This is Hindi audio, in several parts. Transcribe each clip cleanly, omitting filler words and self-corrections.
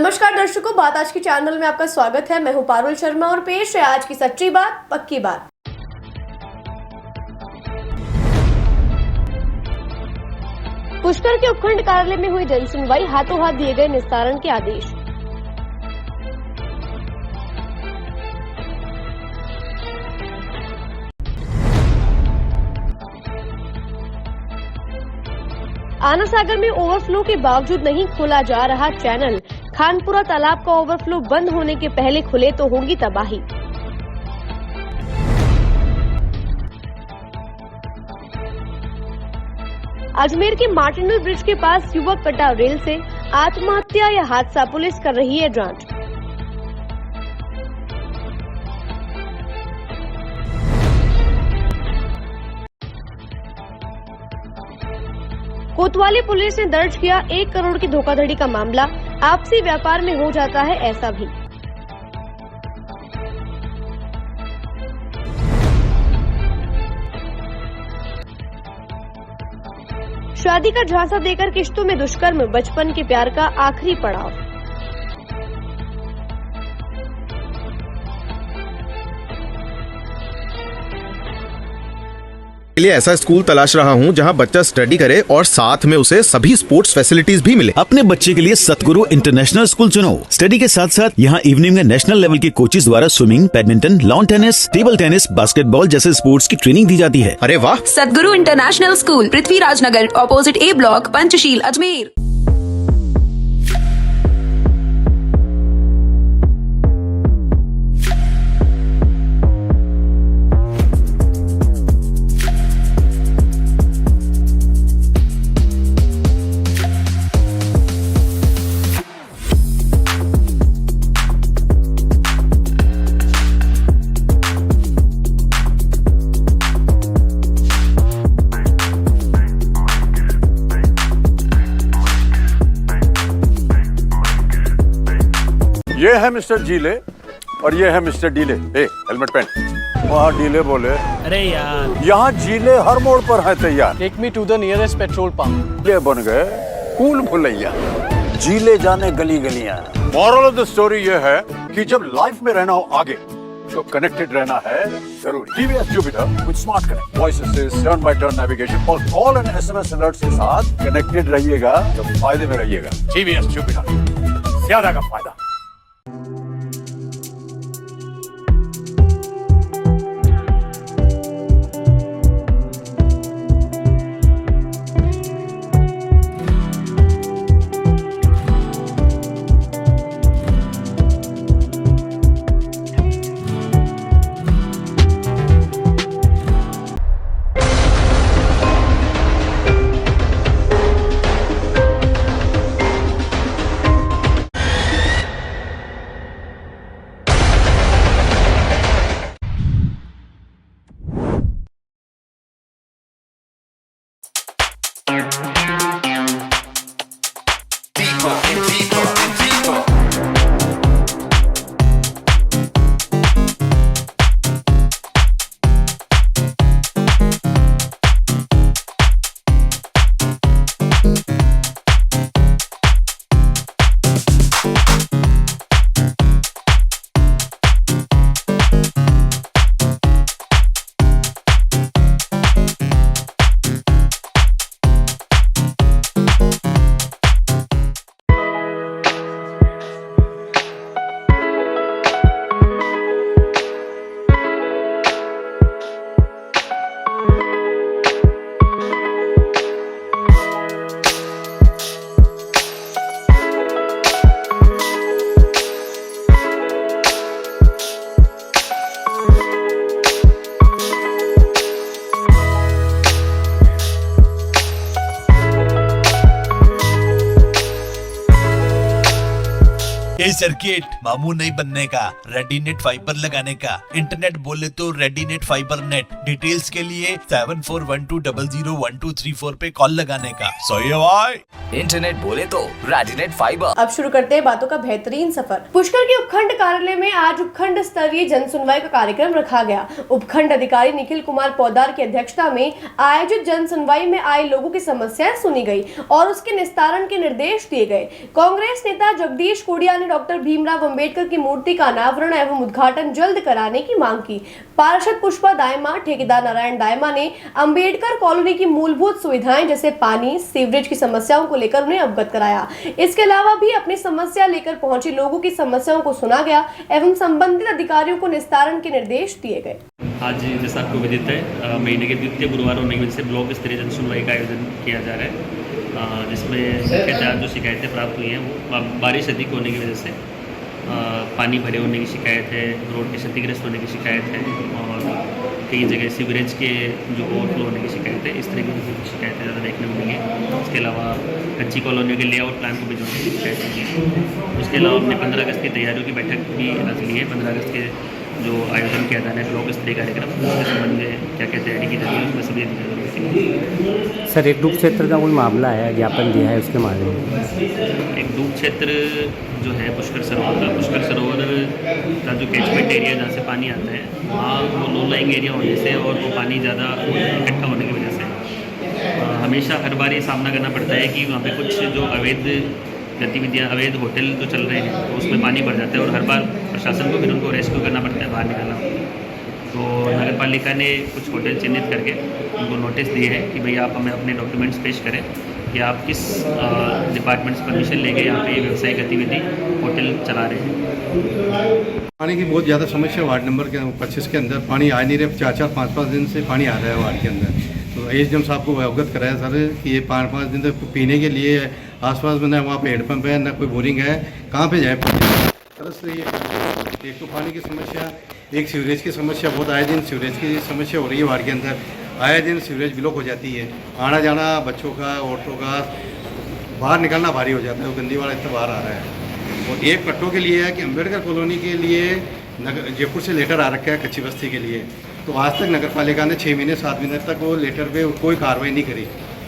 नमस्कार दर्शकों, बात आज के चैनल में आपका स्वागत है। मैं हूं पारुल शर्मा और पेश है आज की सच्ची बात पक्की बात। पुष्कर के उपखंड कार्यालय में हुई जनसुनवाई, हाथों हाथ दिए गए निस्तारण के आदेश। आना सागर में ओवरफ्लो के बावजूद नहीं खोला जा रहा चैनल। खानपुरा तालाब का ओवरफ्लो बंद होने के पहले खुले तो होगी तबाही। अजमेर के मार्टिनल ब्रिज के पास युवक कटा रेल से, आत्महत्या या हादसा, पुलिस कर रही है जांच। कोतवाली पुलिस ने दर्ज किया 1 करोड़ की धोखाधड़ी का मामला। आपसी व्यापार में हो जाता है ऐसा भी। शादी का झांसा देकर किश्तों में दुष्कर्म, बचपन के प्यार का आखिरी पड़ाव। लिए ऐसा स्कूल तलाश रहा हूं जहां बच्चा स्टडी करे और साथ में उसे सभी स्पोर्ट्स फैसिलिटीज भी मिले। अपने बच्चे के लिए सतगुरु इंटरनेशनल स्कूल चुनो। स्टडी के साथ साथ यहां इवनिंग में नेशनल लेवल के कोचेज द्वारा swimming, badminton, lawn tennis, table tennis, basketball जैसे स्पोर्ट्स की ट्रेनिंग दी जाती है। अरे वाह! सतगुरु इंटरनेशनल स्कूल, पृथ्वीराज नगर, ऑपोजिट ए ब्लॉक, पंचशील, अजमेर। ये है मिस्टर जीले और ये है मिस्टर डीले। हेलमेट पहन। वहाँ डीले बोले, अरे यार, यहाँ जीले हर मोड़ पर है तैयार। Take me to the nearest petrol pump. ये बन गए कूल भुलैया। जीले जाने गली गलियां। मॉरल ऑफ द स्टोरी ये है कि जब लाइफ में रहना हो आगे तो कनेक्टेड रहना है जरूरी। TVS Jupiter with smart connect, voice assist, turn by turn navigation और कॉल एंड एसएमएस अलर्ट्स के साथ कनेक्टेड रहिएगा तो फायदे में रहिएगा। टीवीएस जुपिटर, ज्यादा का फायदा। ये सर्किट मामू नहीं बनने का, रेडीनेट फाइबर लगाने का। इंटरनेट बोले तो रेडीनेट फाइबर नेट। डिटेल्स के लिए 7412001234 पे कॉल लगाने का। सही है भाई। इंटरनेट बोले तो रेडीनेट फाइबर। अब शुरू करते हैं बातों का बेहतरीन सफर। पुष्कर के उपखंड कार्यालय में आज उपखंड स्तरीय जन सुनवाई का कार्यक्रम रखा गया। उपखंड अधिकारी निखिल कुमार पौदार की अध्यक्षता में आयोजित जन सुनवाई में आए लोगों की समस्याएं सुनी गई और उसके निस्तारण के निर्देश दिए गए। कांग्रेस नेता जगदीश कोडिया ने डॉक्टर भीमराव अंबेडकर की मूर्ति का अनावरण एवं उद्घाटन जल्द कराने की मांग की। पार्षद पुष्पा दायमा, ठेकेदार नारायण दायमा ने अंबेडकर कॉलोनी की मूलभूत सुविधाएं जैसे पानी, सीवरेज की समस्याओं को लेकर उन्हें अवगत कराया। इसके अलावा भी अपनी समस्या लेकर पहुंचे लोगों की समस्याओं को सुना गया एवं संबंधित अधिकारियों को निस्तारण के निर्देश दिए गए। आज जैसा आपको विदित है, महीने के द्वितीय गुरुवार और 9 बजे से ब्लॉक स्तरीय जन सुनवाई का आयोजन किया जा रहा है, जिसमें मुख्यतः जो शिकायतें प्राप्त हुई हैं वो बारिश अधिक होने की वजह से पानी भरे होने की शिकायत है, रोड के क्षतिग्रस्त होने की शिकायत है और कई जगह सीवरेज के जो ओवरफ्लो होने की शिकायत है। इस तरह की शिकायतें ज़्यादा देखने को मिली। इसके अलावा कच्ची कॉलोनियों के लेआउट प्लान को भिजवाने की शिकायत है। उसके अलावा हमने 15 अगस्त की तैयारियों की बैठक भी आज ली है। 15 अगस्त के जो आयोजन किया जाना है ब्लॉक स्तरीय कार्यक्रम, उसके संबंध में क्या क्या तैयारी की जा रही है उसमें सभी अधिकारियों। सर, एक डूब क्षेत्र का कोई मामला है, ज्ञापन दिया है, उसके मामले में एक डूब क्षेत्र जो है पुष्कर सरोवर का जो कैचमेंट एरिया जहाँ से पानी आता है वहाँ वो लो लाइंग एरिया होने से और वो पानी ज़्यादा इकट्ठा होने की वजह से हमेशा हर बार ये सामना करना पड़ता है कि वहाँ पे कुछ जो अवैध गतिविधियाँ, अवैध होटल जो चल रहे हैं तो उसमें पानी भर जाता है और हर बार प्रशासन को फिर उनको रेस्क्यू करना पड़ता है बाहर निकालना। तो नगर पालिका ने कुछ होटल चिन्हित करके उनको नोटिस दिए हैं कि भाई आप हमें अपने डॉक्यूमेंट्स पेश करें कि आप किस डिपार्टमेंट से परमिशन लेके यहाँ पे व्यावसायिक गतिविधि होटल चला रहे हैं। पानी की बहुत ज़्यादा समस्या वार्ड नंबर 25 के अंदर पानी आ नहीं रहे। 4-4, 5-5 दिन से पानी आ रहा है वार्ड के अंदर। तो एसडीएम साहब को अवगत कराया सर कि ये 5-5 दिन तक पीने के लिए आसपास में ना वहाँ पे हैंडपम्प है, ना कोई बोरिंग है, कहाँ पे जाए। तरस ये एक तो पानी की समस्या, एक सीवरेज की समस्या, बहुत आए दिन सीवरेज की समस्या हो रही है वार्ड के अंदर। आए दिन सीवरेज ब्लॉक हो जाती है, आना जाना बच्चों का, औरतों का बाहर निकलना भारी हो जाता है। वो गंदी वाला इतना बाहर आ रहा है। और एक कट्टों के लिए है कि अम्बेडकर कॉलोनी के लिए जयपुर से लेटर आ रखा है कच्ची बस्ती के लिए, तो आज तक नगर पालिका ने 6 महीने 7 महीने तक वो लेटर पे कोई कार्रवाई नहीं करी।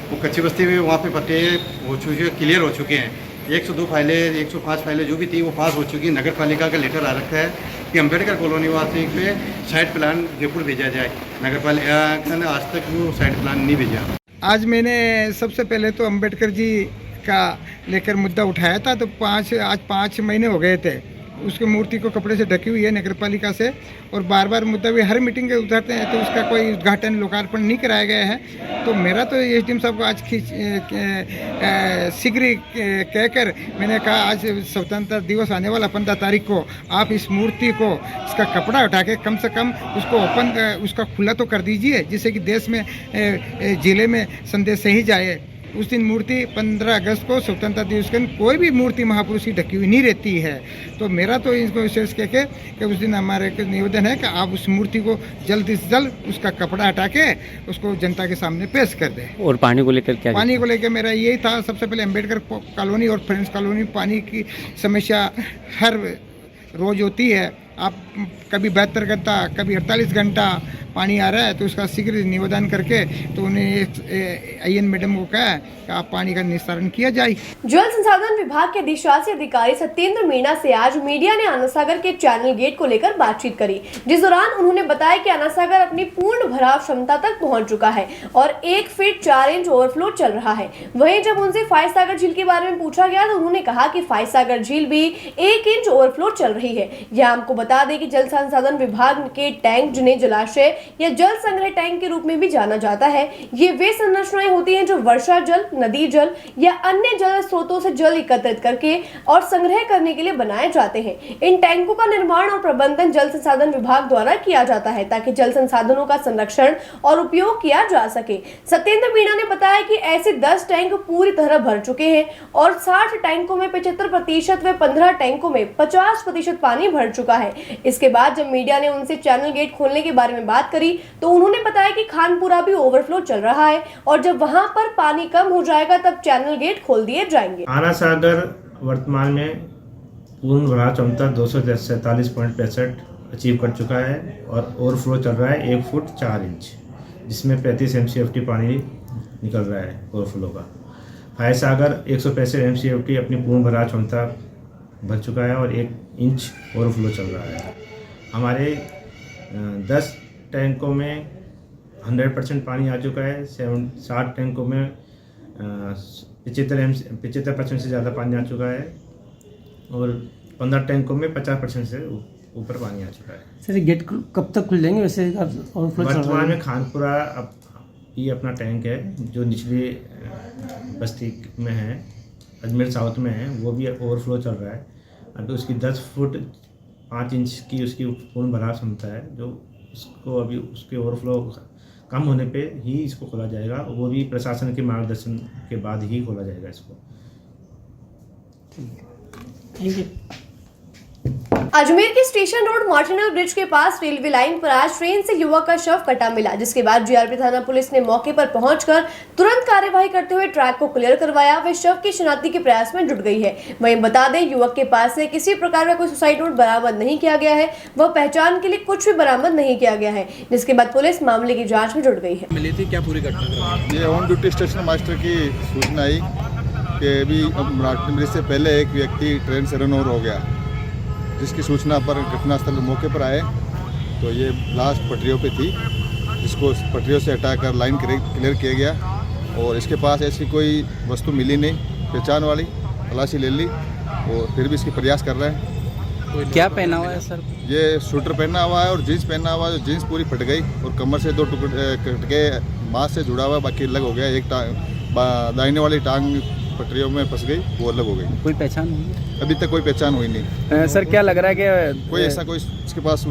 वो कच्ची बस्ती में वहाँ पे पट्टे हो चुके, क्लियर हो चुके हैं। 102 फाइलें, 105 फाइलें जो भी थी वो पास हो चुकी। नगर पालिका का लेटर आ रखा है कि अम्बेडकर कॉलोनी वासी पे साइट प्लान जयपुर भेजा जाए। नगर पालिका ने आज तक वो साइट प्लान नहीं भेजा। आज मैंने सबसे पहले तो अम्बेडकर जी का लेकर मुद्दा उठाया था। तो आज 5 महीने हो गए थे उसकी मूर्ति को कपड़े से ढकी हुई है नगर पालिका से, और बार बार मुद्दा भी हर मीटिंग के उठाते हैं तो उसका कोई उद्घाटन लोकार्पण नहीं कराया गया है। तो मेरा तो एसडीएम साहब को आज शीघ्र कहकर मैंने कहा आज स्वतंत्रता दिवस आने वाला 15 तारीख को आप इस मूर्ति को इसका कपड़ा उठा के कम से कम उसको ओपन उसका खुला तो कर दीजिए, जिससे कि देश में जिले में संदेश सही जाए। उस दिन मूर्ति 15 अगस्त को स्वतंत्रता दिवस के दिन कोई भी मूर्ति महापुरुष की ढकी हुई नहीं रहती है। तो मेरा तो इसको विशेष कह के कि उस दिन हमारे निवेदन है कि आप उस मूर्ति को जल्द से जल्द उसका कपड़ा हटा के उसको जनता के सामने पेश कर दें। और पानी को लेकर क्या? पानी को लेकर मेरा यही था, सबसे पहले अम्बेडकर कॉलोनी और फ्रेंड्स कॉलोनी पानी की समस्या हर रोज होती है। आप कभी 72 घंटा, कभी 48 घंटा पानी आ रहा है, तो उसका शीघ्र निवेदन करके तो उन्हें आईएन मैडम को कहा कि आप पानी का निस्तारण किया जाए। जल संसाधन विभाग के अधिशासी अधिकारी सत्येंद्र मीणा से आज मीडिया ने आना सागर के चैनल गेट को लेकर बातचीत करी, जिस दौरान उन्होंने बताया कि आना सागर अपनी पूर्ण भराव क्षमता तक पहुंच चुका है और 1 फीट 4 इंच ओवरफ्लो चल रहा है। वहीं जब उनसे फाइव सागर झील के बारे में पूछा गया तो उन्होंने कहा कि फाइव सागर झील भी 1 इंच ओवरफ्लो चल रही है। यह हमको बता दें कि जल संसाधन विभाग के टैंक, जिन्हें जलाशय या जल संग्रह टैंक के रूप में भी जाना जाता है, ये वे संरचनाएं होती हैं जो वर्षा जल, नदी जल या अन्य जल स्रोतों से जल एकत्रित करके और संग्रह करने के लिए बनाए जाते हैं। इन टैंकों का निर्माण और प्रबंधन जल संसाधन विभाग द्वारा किया जाता है ताकि जल संसाधनों का संरक्षण और उपयोग किया जा सके। सत्येंद्र मीणा ने बताया कि ऐसे 10 टैंक पूरी तरह भर चुके हैं और 60 टैंकों में 75% व 15 टैंकों में 50% पानी भर चुका है। इसके बाद जब मीडिया ने उनसे चैनल गेट खोलने के बारे में बात करी तो उन्होंने बताया कि खानपुरा भी ओवरफ्लो चल रहा है और जब वहां पर पानी कम हो जाएगा तब चैनल गेट खोल दिए जाएंगे। आना सागर वर्तमान में पूर्ण भराव क्षमता 247.65 अचीव कर चुका है और ओवरफ्लो चल रहा है 1 फुट 4 इंच, जिसमें 35 MCFT पानी निकल रहा है ओवरफ्लो का। फायर सागर 165 MCFT अपनी पूर्ण भराव क्षमता भर चुका है और 1 इंच ओवरफ्लो चल रहा है। हमारे 10 टैंकों में 100% पानी आ चुका है। 60 टैंकों में 75% से ज़्यादा पानी आ चुका है और 15 टैंकों में 50% से ऊपर पानी आ चुका है। सर गेट कब तक खुल जाएंगे वैसे? वर्तमान में खानपुरा ये अपना टैंक है जो निचली बस्ती में है, अजमेर साउथ में है, वो भी ओवरफ्लो चल रहा है। अभी उसकी 10 फुट 5 इंच की उसकी पूर्ण भराव क्षमता है, जो उसको अभी उसके ओवरफ्लो कम होने पे ही इसको खोला जाएगा, वो भी प्रशासन के मार्गदर्शन के बाद ही खोला जाएगा इसको। ठीक है। अजमेर के स्टेशन रोड मार्टिनल ब्रिज के पास रेलवे लाइन पर आज ट्रेन से युवक का शव कटा मिला, जिसके बाद जीआरपी थाना पुलिस ने मौके पर पहुंचकर तुरंत कार्यवाही करते हुए ट्रैक को क्लियर करवाया। वे शव की शिनाख्ती के प्रयास में जुट गई है। वहीं बता दें, युवक के पास से किसी प्रकार का कोई सुसाइड नोट बरामद नहीं किया गया है, वह पहचान के लिए कुछ भी बरामद नहीं किया गया है, जिसके बाद पुलिस मामले की जाँच में जुट गई है। मिली थी क्या पूरी घटना? ये ऑन ड्यूटी स्टेशन मास्टर की सूचना आई कि अभी मार्टिनल ब्रिज से पहले एक व्यक्ति ट्रेन से रन ओवर हो गया, जिसकी सूचना पर घटनास्थल मौके पर आए तो ये लास्ट पटरियों पे थी, जिसको पटरियों से हटाकर लाइन क्लियर किया गया और इसके पास ऐसी कोई वस्तु मिली नहीं पहचान वाली। तलाशी ले ली और फिर भी इसकी प्रयास कर रहे हैं। क्या पहना हुआ है सर? ये शूटर पहना हुआ है और जीन्स पहना हुआ है। जीन्स पूरी फट गई और कमर से 2 टुकड़े कट के मांस से जुड़ा हुआ, बाकी अलग हो गया। एक दाहिने वाली टांग पटरियों में फंस गई, वो अलग हो गई। कोई पहचान हुई? अभी तक कोई पहचान हुई नहीं। सर क्या लग रहा है कि कोई ऐसा कोई इसके पास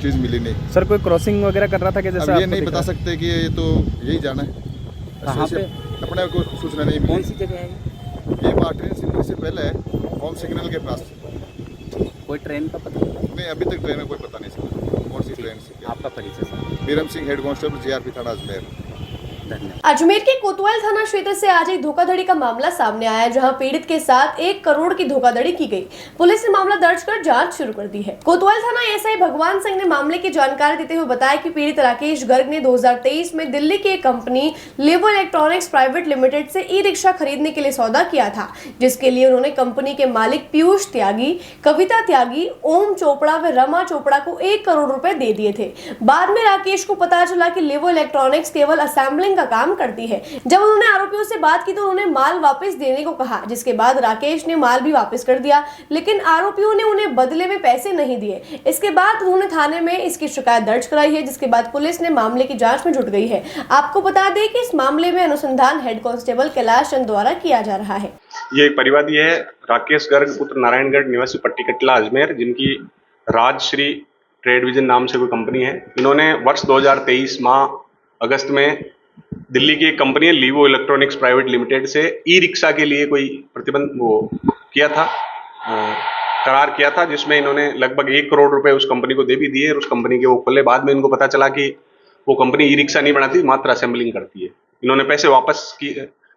चीज़ मिली नहीं। सर कोई क्रॉसिंग वगैरह कर रहा था कि जैसे? अब ये नहीं बता सकते कि ये तो यही जाना है। कहाँ पे? अपने को सूचना नहीं मिली। कौन सी जगह है ये मार्टिनल सिग्नल से पहले है, होम सिग्नल के पास। कोई ट्रेन का पता नहीं, अभी तक ट्रेन में कोई पता नहीं चला कौन सी ट्रेन से। आपका परिचय sir? Veeram Singh, head constable, GRP थाना अजमेर। अजमेर के कोतवाल थाना क्षेत्र से आज एक धोखाधड़ी का मामला सामने आया, जहां पीड़ित के साथ 1 करोड़ की धोखाधड़ी की गई। पुलिस ने मामला दर्ज कर जांच शुरू कर दी है। कोतवाल थाना एसआई भगवान सिंह ने मामले की जानकारी देते हुए बताया कि पीड़ित राकेश गर्ग ने 2023 में दिल्ली की एक कंपनी लेवो इलेक्ट्रॉनिक्स प्राइवेट लिमिटेड से ई रिक्शा खरीदने के लिए सौदा किया था, जिसके लिए उन्होंने कंपनी के मालिक पीयूष त्यागी, कविता त्यागी, ओम चोपड़ा व रमा चोपड़ा को 1 करोड़ रुपए दे दिए थे। बाद में राकेश को पता चला कि लेवो इलेक्ट्रॉनिक्स केवल असेंबलिंग का काम करती है। जब उन्होंने आरोपियों से बात की तो उन्होंने माल वापस देने को कहा, जिसके बाद राकेश ने माल भी वापस कर दिया, लेकिन आरोपियों ने उन्हें बदले में पैसे नहीं दिए। इसके बाद उन्होंने थाने में इसकी शिकायत दर्ज कराई है, जिसके बाद पुलिस ने मामले की जांच में जुट गई है। आपको बता दें कि इस मामले में अनुसंधान हेड कांस्टेबल कैलाश चंद द्वारा किया जा रहा है। ये परिवादी है राकेश गर्ग पुत्र नारायणगढ़ निवासी पट्टी कटला अजमेर, जिनकी राजश्री ट्रेड विजन नाम से कोई कंपनी है। इन्होंने वर्ष 2023 माह अगस्त में दिल्ली की एक कंपनी है लीवो इलेक्ट्रॉनिक्स प्राइवेट लिमिटेड से ई रिक्शा के लिए कोई प्रतिबंध किया था, करार किया था, जिसमें इन्होंने लगभग 1 करोड़ रुपए उस कंपनी को दे भी दिए और उस कंपनी के वो खोले। बाद में इनको पता चला कि वो कंपनी ई रिक्शा नहीं बनाती, मात्र असेंबलिंग करती है। इन्होंने पैसे वापस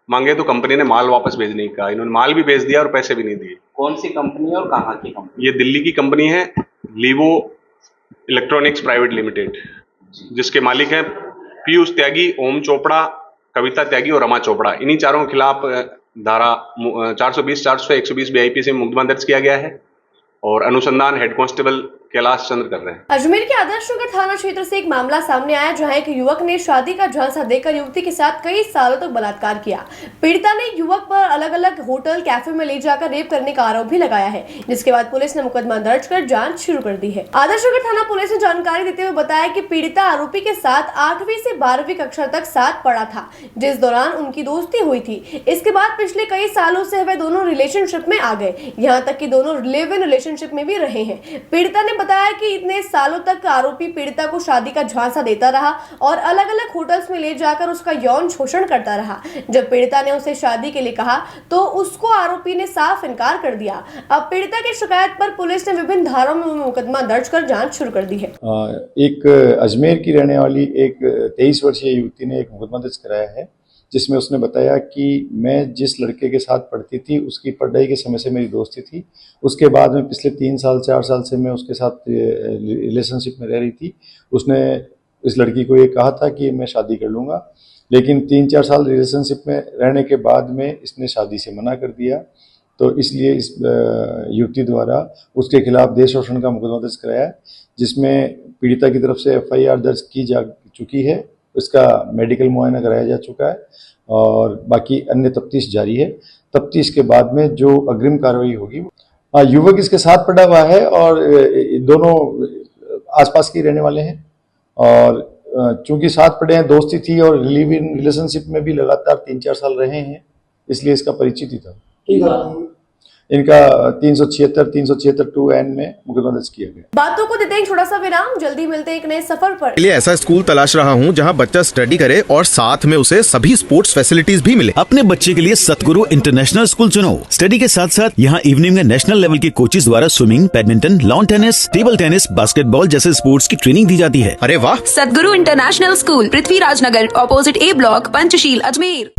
मांगे तो कंपनी ने माल वापस भेजने का, इन्होंने माल भी भेज दिया और पैसे भी नहीं दिए। कौन सी कंपनी और कहाँ की कंपनी? ये दिल्ली की कंपनी है लीवो इलेक्ट्रॉनिक्स प्राइवेट लिमिटेड, जिसके मालिक हैं पीयूष त्यागी, ओम चोपड़ा, कविता त्यागी और रमा चोपड़ा। इन्हीं चारों के खिलाफ धारा 420, 400, 120 BIP से मुकदमा दर्ज किया गया है और अनुसंधान हेड कांस्टेबल कैलाश चंद्र कर रहे हैं। अजमेर के आदर्श नगर थाना क्षेत्र से एक मामला सामने आया, जहां एक युवक ने शादी का झांसा देकर युवती के साथ कई सालों तक बलात्कार किया। पीड़िता ने युवक पर अलग अलग होटल कैफे में ले जाकर रेप करने का आरोप भी लगाया है, जिसके बाद पुलिस ने मुकदमा दर्ज कर जांच शुरू कर दी है। आदर्श नगर थाना पुलिस ने जानकारी देते हुए बताया कि पीड़िता आरोपी के साथ 8वीं से 12वीं कक्षा तक साथ पढ़ा था, जिस दौरान उनकी दोस्ती हुई थी। इसके बाद पिछले कई सालों से वे दोनों रिलेशनशिप में आ गए, यहाँ तक कि दोनों लिव इन रिलेशनशिप में भी रहे हैं। पीड़िता ने बताया कि इतने सालों तक आरोपी पीड़िता को शादी का झांसा देता रहा और अलग अलग होटल्स में ले जाकर उसका यौन शोषण करता रहा। जब पीड़िता ने उसे शादी के लिए कहा तो उसको आरोपी ने साफ इनकार कर दिया। अब पीड़िता की शिकायत पर पुलिस ने विभिन्न धाराओं में मुकदमा दर्ज कर जांच शुरू कर दी है। एक अजमेर की रहने वाली एक 23 वर्षीय युवती ने एक मुकदमा दर्ज कराया है, जिसमें उसने बताया कि मैं जिस लड़के के साथ पढ़ती थी उसकी पढ़ाई के समय से मेरी दोस्ती थी। उसके बाद में पिछले 3 साल 4 साल से मैं उसके साथ रिलेशनशिप में रह रही थी। उसने इस लड़की को ये कहा था कि मैं शादी कर लूँगा, लेकिन 3-4 साल रिलेशनशिप में रहने के बाद में इसने शादी से मना कर दिया। तो इसलिए इस युवती द्वारा उसके खिलाफ देश शोषण का मुकदमा दर्ज कराया, जिसमें पीड़िता की तरफ से FIR दर्ज की जा चुकी है। इसका मेडिकल मुआयना कराया जा चुका है और बाकी अन्य तफ्तीश जारी है। तफ्तीश के बाद में जो अग्रिम कार्रवाई होगी, युवक इसके साथ पड़ा हुआ है और दोनों आसपास के रहने वाले हैं और चूंकि साथ पढ़े हैं, दोस्ती थी और लिव इन रिलेशनशिप में भी लगातार 3-4 साल रहे हैं, इसलिए इसका परिचित ही था। इनका 376(2)(n) में मुकदमा दर्ज किया गया। बातों को देते हैं छोटा सा विराम, जल्दी मिलते हैं एक नए सफर पर। लिए ऐसा स्कूल तलाश रहा हूँ जहाँ बच्चा स्टडी करे और साथ में उसे सभी स्पोर्ट्स फैसिलिटीज भी मिले। अपने बच्चे के लिए सतगुरु इंटरनेशनल स्कूल चुनो। स्टडी के साथ साथ यहाँ इवनिंग में नेशनल लेवल के कोचेज द्वारा swimming, badminton, lawn tennis, table tennis, basketball जैसे स्पोर्ट्स की ट्रेनिंग दी जाती है। अरे वाह! सतगुरु international school, Prithviraj Nagar, opposite A block, Panchsheel, Ajmer.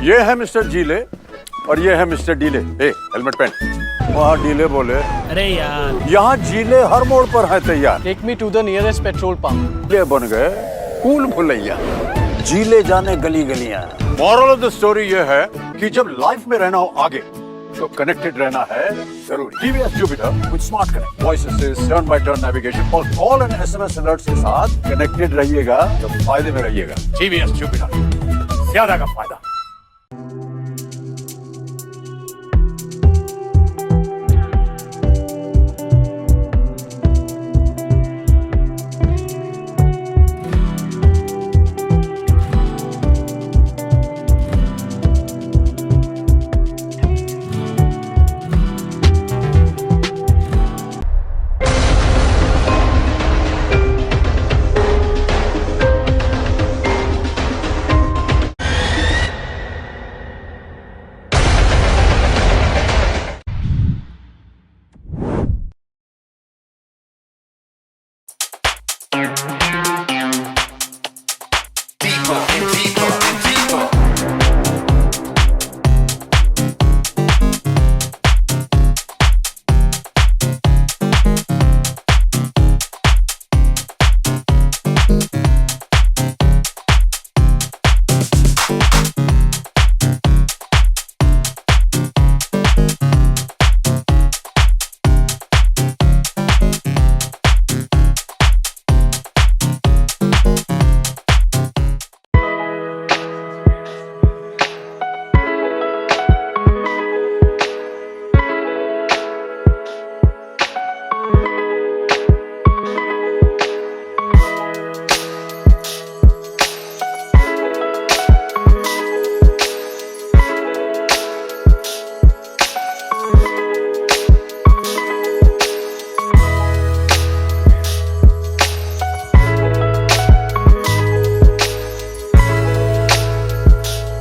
ये है मिस्टर जीले और ये है मिस्टर डीले। हेलमेट पहन। वहाँ डीले बोले, अरे यार, यहाँ जीले हर मोड़ पर है तैयार। Take me to the nearest petrol pump. ये बन गए कूल भुलैया। जीले जाने गली गलियां। मॉरल ऑफ द स्टोरी ये है कि जब लाइफ में रहना हो आगे तो कनेक्टेड रहना है जरूरी। TVS Jupiter with smart connect, voice assist, turn by turn navigation और कॉल एंड SMS अलर्ट्स के साथ कनेक्टेड रहिएगा तो फायदे में रहिएगा। TVS Jupiter, ज्यादा का फायदा।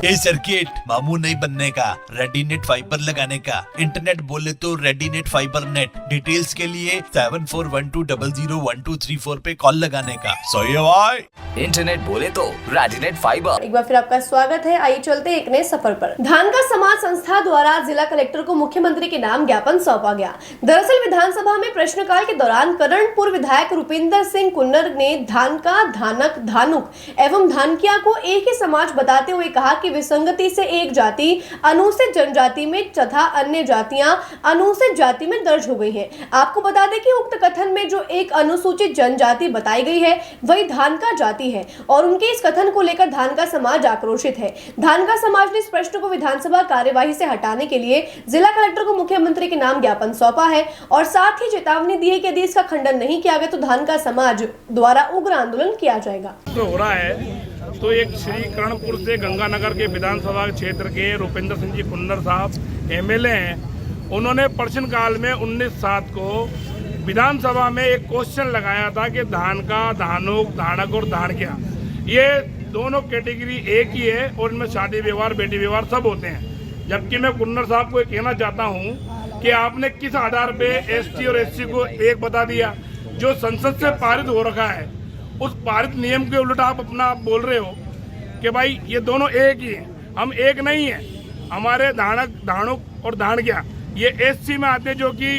ये सर्किट मामू नहीं बनने का, रेडीनेट फाइबर लगाने का, इंटरनेट बोले तो रेडीनेट फाइबर नेट। डिटेल्स के लिए 7412001234 पे कॉल लगाने का। सही है भाई। इंटरनेट बोले तो रेडीनेट फाइबर। एक बार फिर आपका स्वागत है। आइए चलते हैं एक नए सफर पर। धानका समाज संस्था द्वारा जिला कलेक्टर को मुख्यमंत्री के नाम ज्ञापन सौंपा गया। दरअसल विधानसभा में प्रश्नकाल के दौरान करणपुर विधायक रुपिंदर सिंह कुन्नर ने धानका, धानक, धानुक एवं धानकिया को एक ही समाज बताते हुए कहा कि वे विसंगति से एक जाति अनुसूचित जनजाति में तथा अन्य जातियां अनुसूचित जाति में दर्ज हो गई हैं। आपको बता दें कि उक्त कथन में जो एक अनुसूचित जनजाति बताई गई है वही धानका जाति है और उनके इस कथन को लेकर धानका समाज आक्रोशित है। धानका समाज ने इस प्रश्न को विधानसभा कार्यवाही से हटाने के लिए जिला कलेक्टर को मुख्यमंत्री के नाम ज्ञापन सौंपा है और साथ ही चेतावनी दी है कि यदि इसका खंडन नहीं किया गया तो धानका समाज द्वारा उग्र आंदोलन किया जाएगा। तो हो रहा है तो एक श्री कर्णपुर से गंगानगर के विधानसभा क्षेत्र के रूपेंद्र सिंह जी कुन्नर साहब एमएलए हैं। उन्होंने प्रश्नकाल में 19/7 को विधानसभा में एक क्वेश्चन लगाया था कि धानका, धानुक, धानक और धानक्या ये दोनों कैटेगरी एक ही है और इनमें शादी व्यवहार, बेटी व्यवहार सब होते हैं। जबकि मैं कुन्नर साहब को कहना चाहता हूं कि आपने किस आधार पे एसटी और एससी को एक बता दिया? जो संसद से पारित हो रखा है उस पारित नियम के उल्टा आप अपना बोल रहे हो कि भाई ये दोनों एक ही हैं। हम एक नहीं है। हमारे धानक, धानुक और धानक्या ये एससी में आते हैं जो कि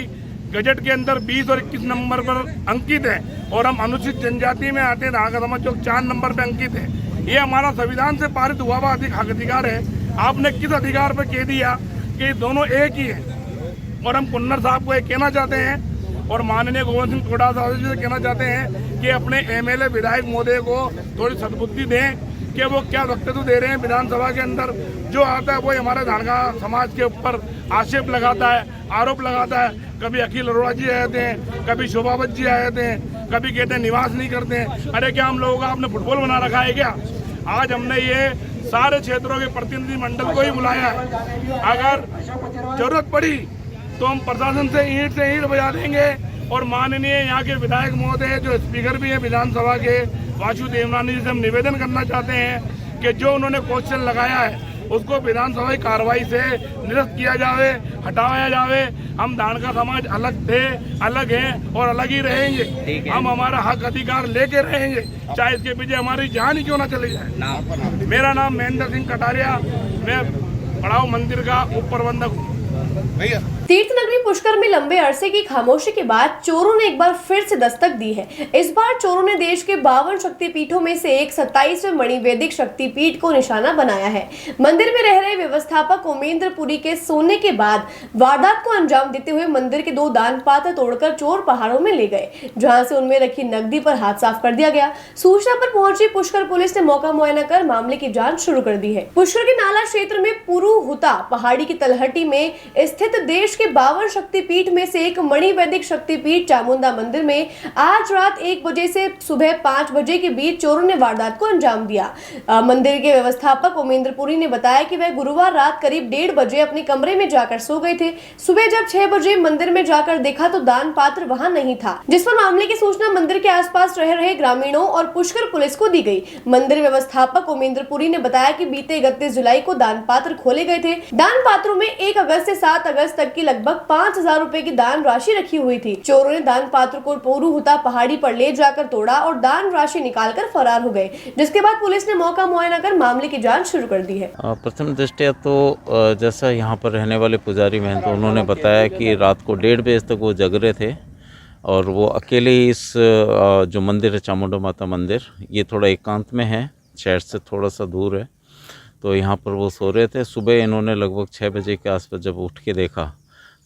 गजट के अंदर 20 और 21 नंबर पर अंकित है और हम अनुसूचित जनजाति में आते हैं धानका समाज जो 4 नंबर पे अंकित है। ये हमारा संविधान से पारित हुआ हुआ अधिकार है। आपने किस अधिकार पर कह दिया कि दोनों एक ही है? और हम कुन्नर साहब को एक कहना चाहते हैं और माननीय गोविंद सिंह तोड़ा साहब जी से कहना चाहते हैं कि अपने एमएलए विधायक महोदय को थोड़ी सद्बुद्धि दें कि वो क्या वक्तव्य दे रहे हैं विधानसभा के अंदर। जो आता है वो हमारे धानका समाज के ऊपर आक्षेप लगाता है, आरोप लगाता है। कभी अखिल अरोड़ा जी आए थे, कभी शोभावत जी आए थे, कभी कहते हैं निवास नहीं करते हैं। अरे क्या हम लोगों का आपने फुटबॉल बना रखा है क्या? आज हमने ये सारे क्षेत्रों के प्रतिनिधि मंडल को ही बुलाया है। अगर जरूरत पड़ी तो हम प्रशासन से ईंट बजा देंगे और माननीय यहाँ के विधायक महोदय जो स्पीकर भी हैं विधानसभा के वासु देवनानी जी से हम निवेदन करना चाहते हैं कि जो उन्होंने क्वेश्चन लगाया है उसको विधानसभा की कार्रवाई से निरस्त किया जावे, हटाया जावे। हम धानका समाज अलग थे, अलग हैं और अलग ही रहेंगे। हम हमारा हक अधिकार लेके रहेंगे, चाहे इसके पीछे हमारी जान ही क्यों ना चली जाए। मेरा नाम महेंद्र सिंह कटारिया, मैं पड़ाव मंदिर का उप प्रबंधक हूँ। तीर्थ नगरी पुष्कर में लंबे अरसे की खामोशी के बाद चोरों ने एक बार फिर से दस्तक दी है। इस बार चोरों ने देश के 52 शक्तिपीठों में से एक 27वें मणिवैदिक शक्तिपीठ को निशाना बनाया है। मंदिर में रह रहे व्यवस्थापक उमेंद्र पुरी के सोने के बाद वारदात को अंजाम देते हुए मंदिर के 2 दान पात्र तोड़कर चोर पहाड़ों में ले गए, जहां से उनमें रखी नकदी पर हाथ साफ कर दिया गया। सूचना पर पहुंची पुष्कर पुलिस ने मौका मुआयना कर मामले की जाँच शुरू कर दी है। पुष्कर के नाला क्षेत्र में पुरुहुता पहाड़ी की तलहटी में स्थित देश के 52 शक्तिपीठ में से एक मणिवैदिक शक्तिपीठ चामुंडा मंदिर में आज रात 1 बजे से सुबह 5 बजे के बीच चोरों ने वारदात को अंजाम दिया। मंदिर के व्यवस्थापक उमेंद्र पुरी ने बताया कि वह गुरुवार रात करीब 1:30 बजे अपने कमरे में जाकर सो गए थे। सुबह जब 6 बजे मंदिर में जाकर देखा तो दान पात्र वहां नहीं था, जिस पर मामले की सूचना मंदिर के आसपास रह रहे ग्रामीणों और पुष्कर पुलिस को दी गई। मंदिर व्यवस्थापक उमेंद्र पुरी ने बताया कि बीते 31 जुलाई को दान पात्र खोले गए थे। दान पात्रों में 1 अगस्त से 7 अगस्त तक की लगभग 5,000 रुपए की दान राशि रखी हुई थी। चोरों ने दान पात्र को पुरुहुता पहाड़ी पर ले जाकर तोड़ा और दान राशि निकालकर फरार हो गए, जिसके बाद पुलिस ने मौका मुआयना कर मामले की जांच शुरू कर दी है। प्रथम दृष्टया तो जैसा यहाँ पर रहने वाले पुजारी महंत तो उन्होंने बताया कि रात को 1:30 बजे तक वो जग रहे थे और वो अकेले ही इस जो मंदिर है चामुंडा माता मंदिर, ये थोड़ा एकांत में है, शहर से थोड़ा सा दूर है, तो यहाँ पर वो सो रहे थे। सुबह इन्होंने लगभग 6 बजे के आसपास जब उठ के देखा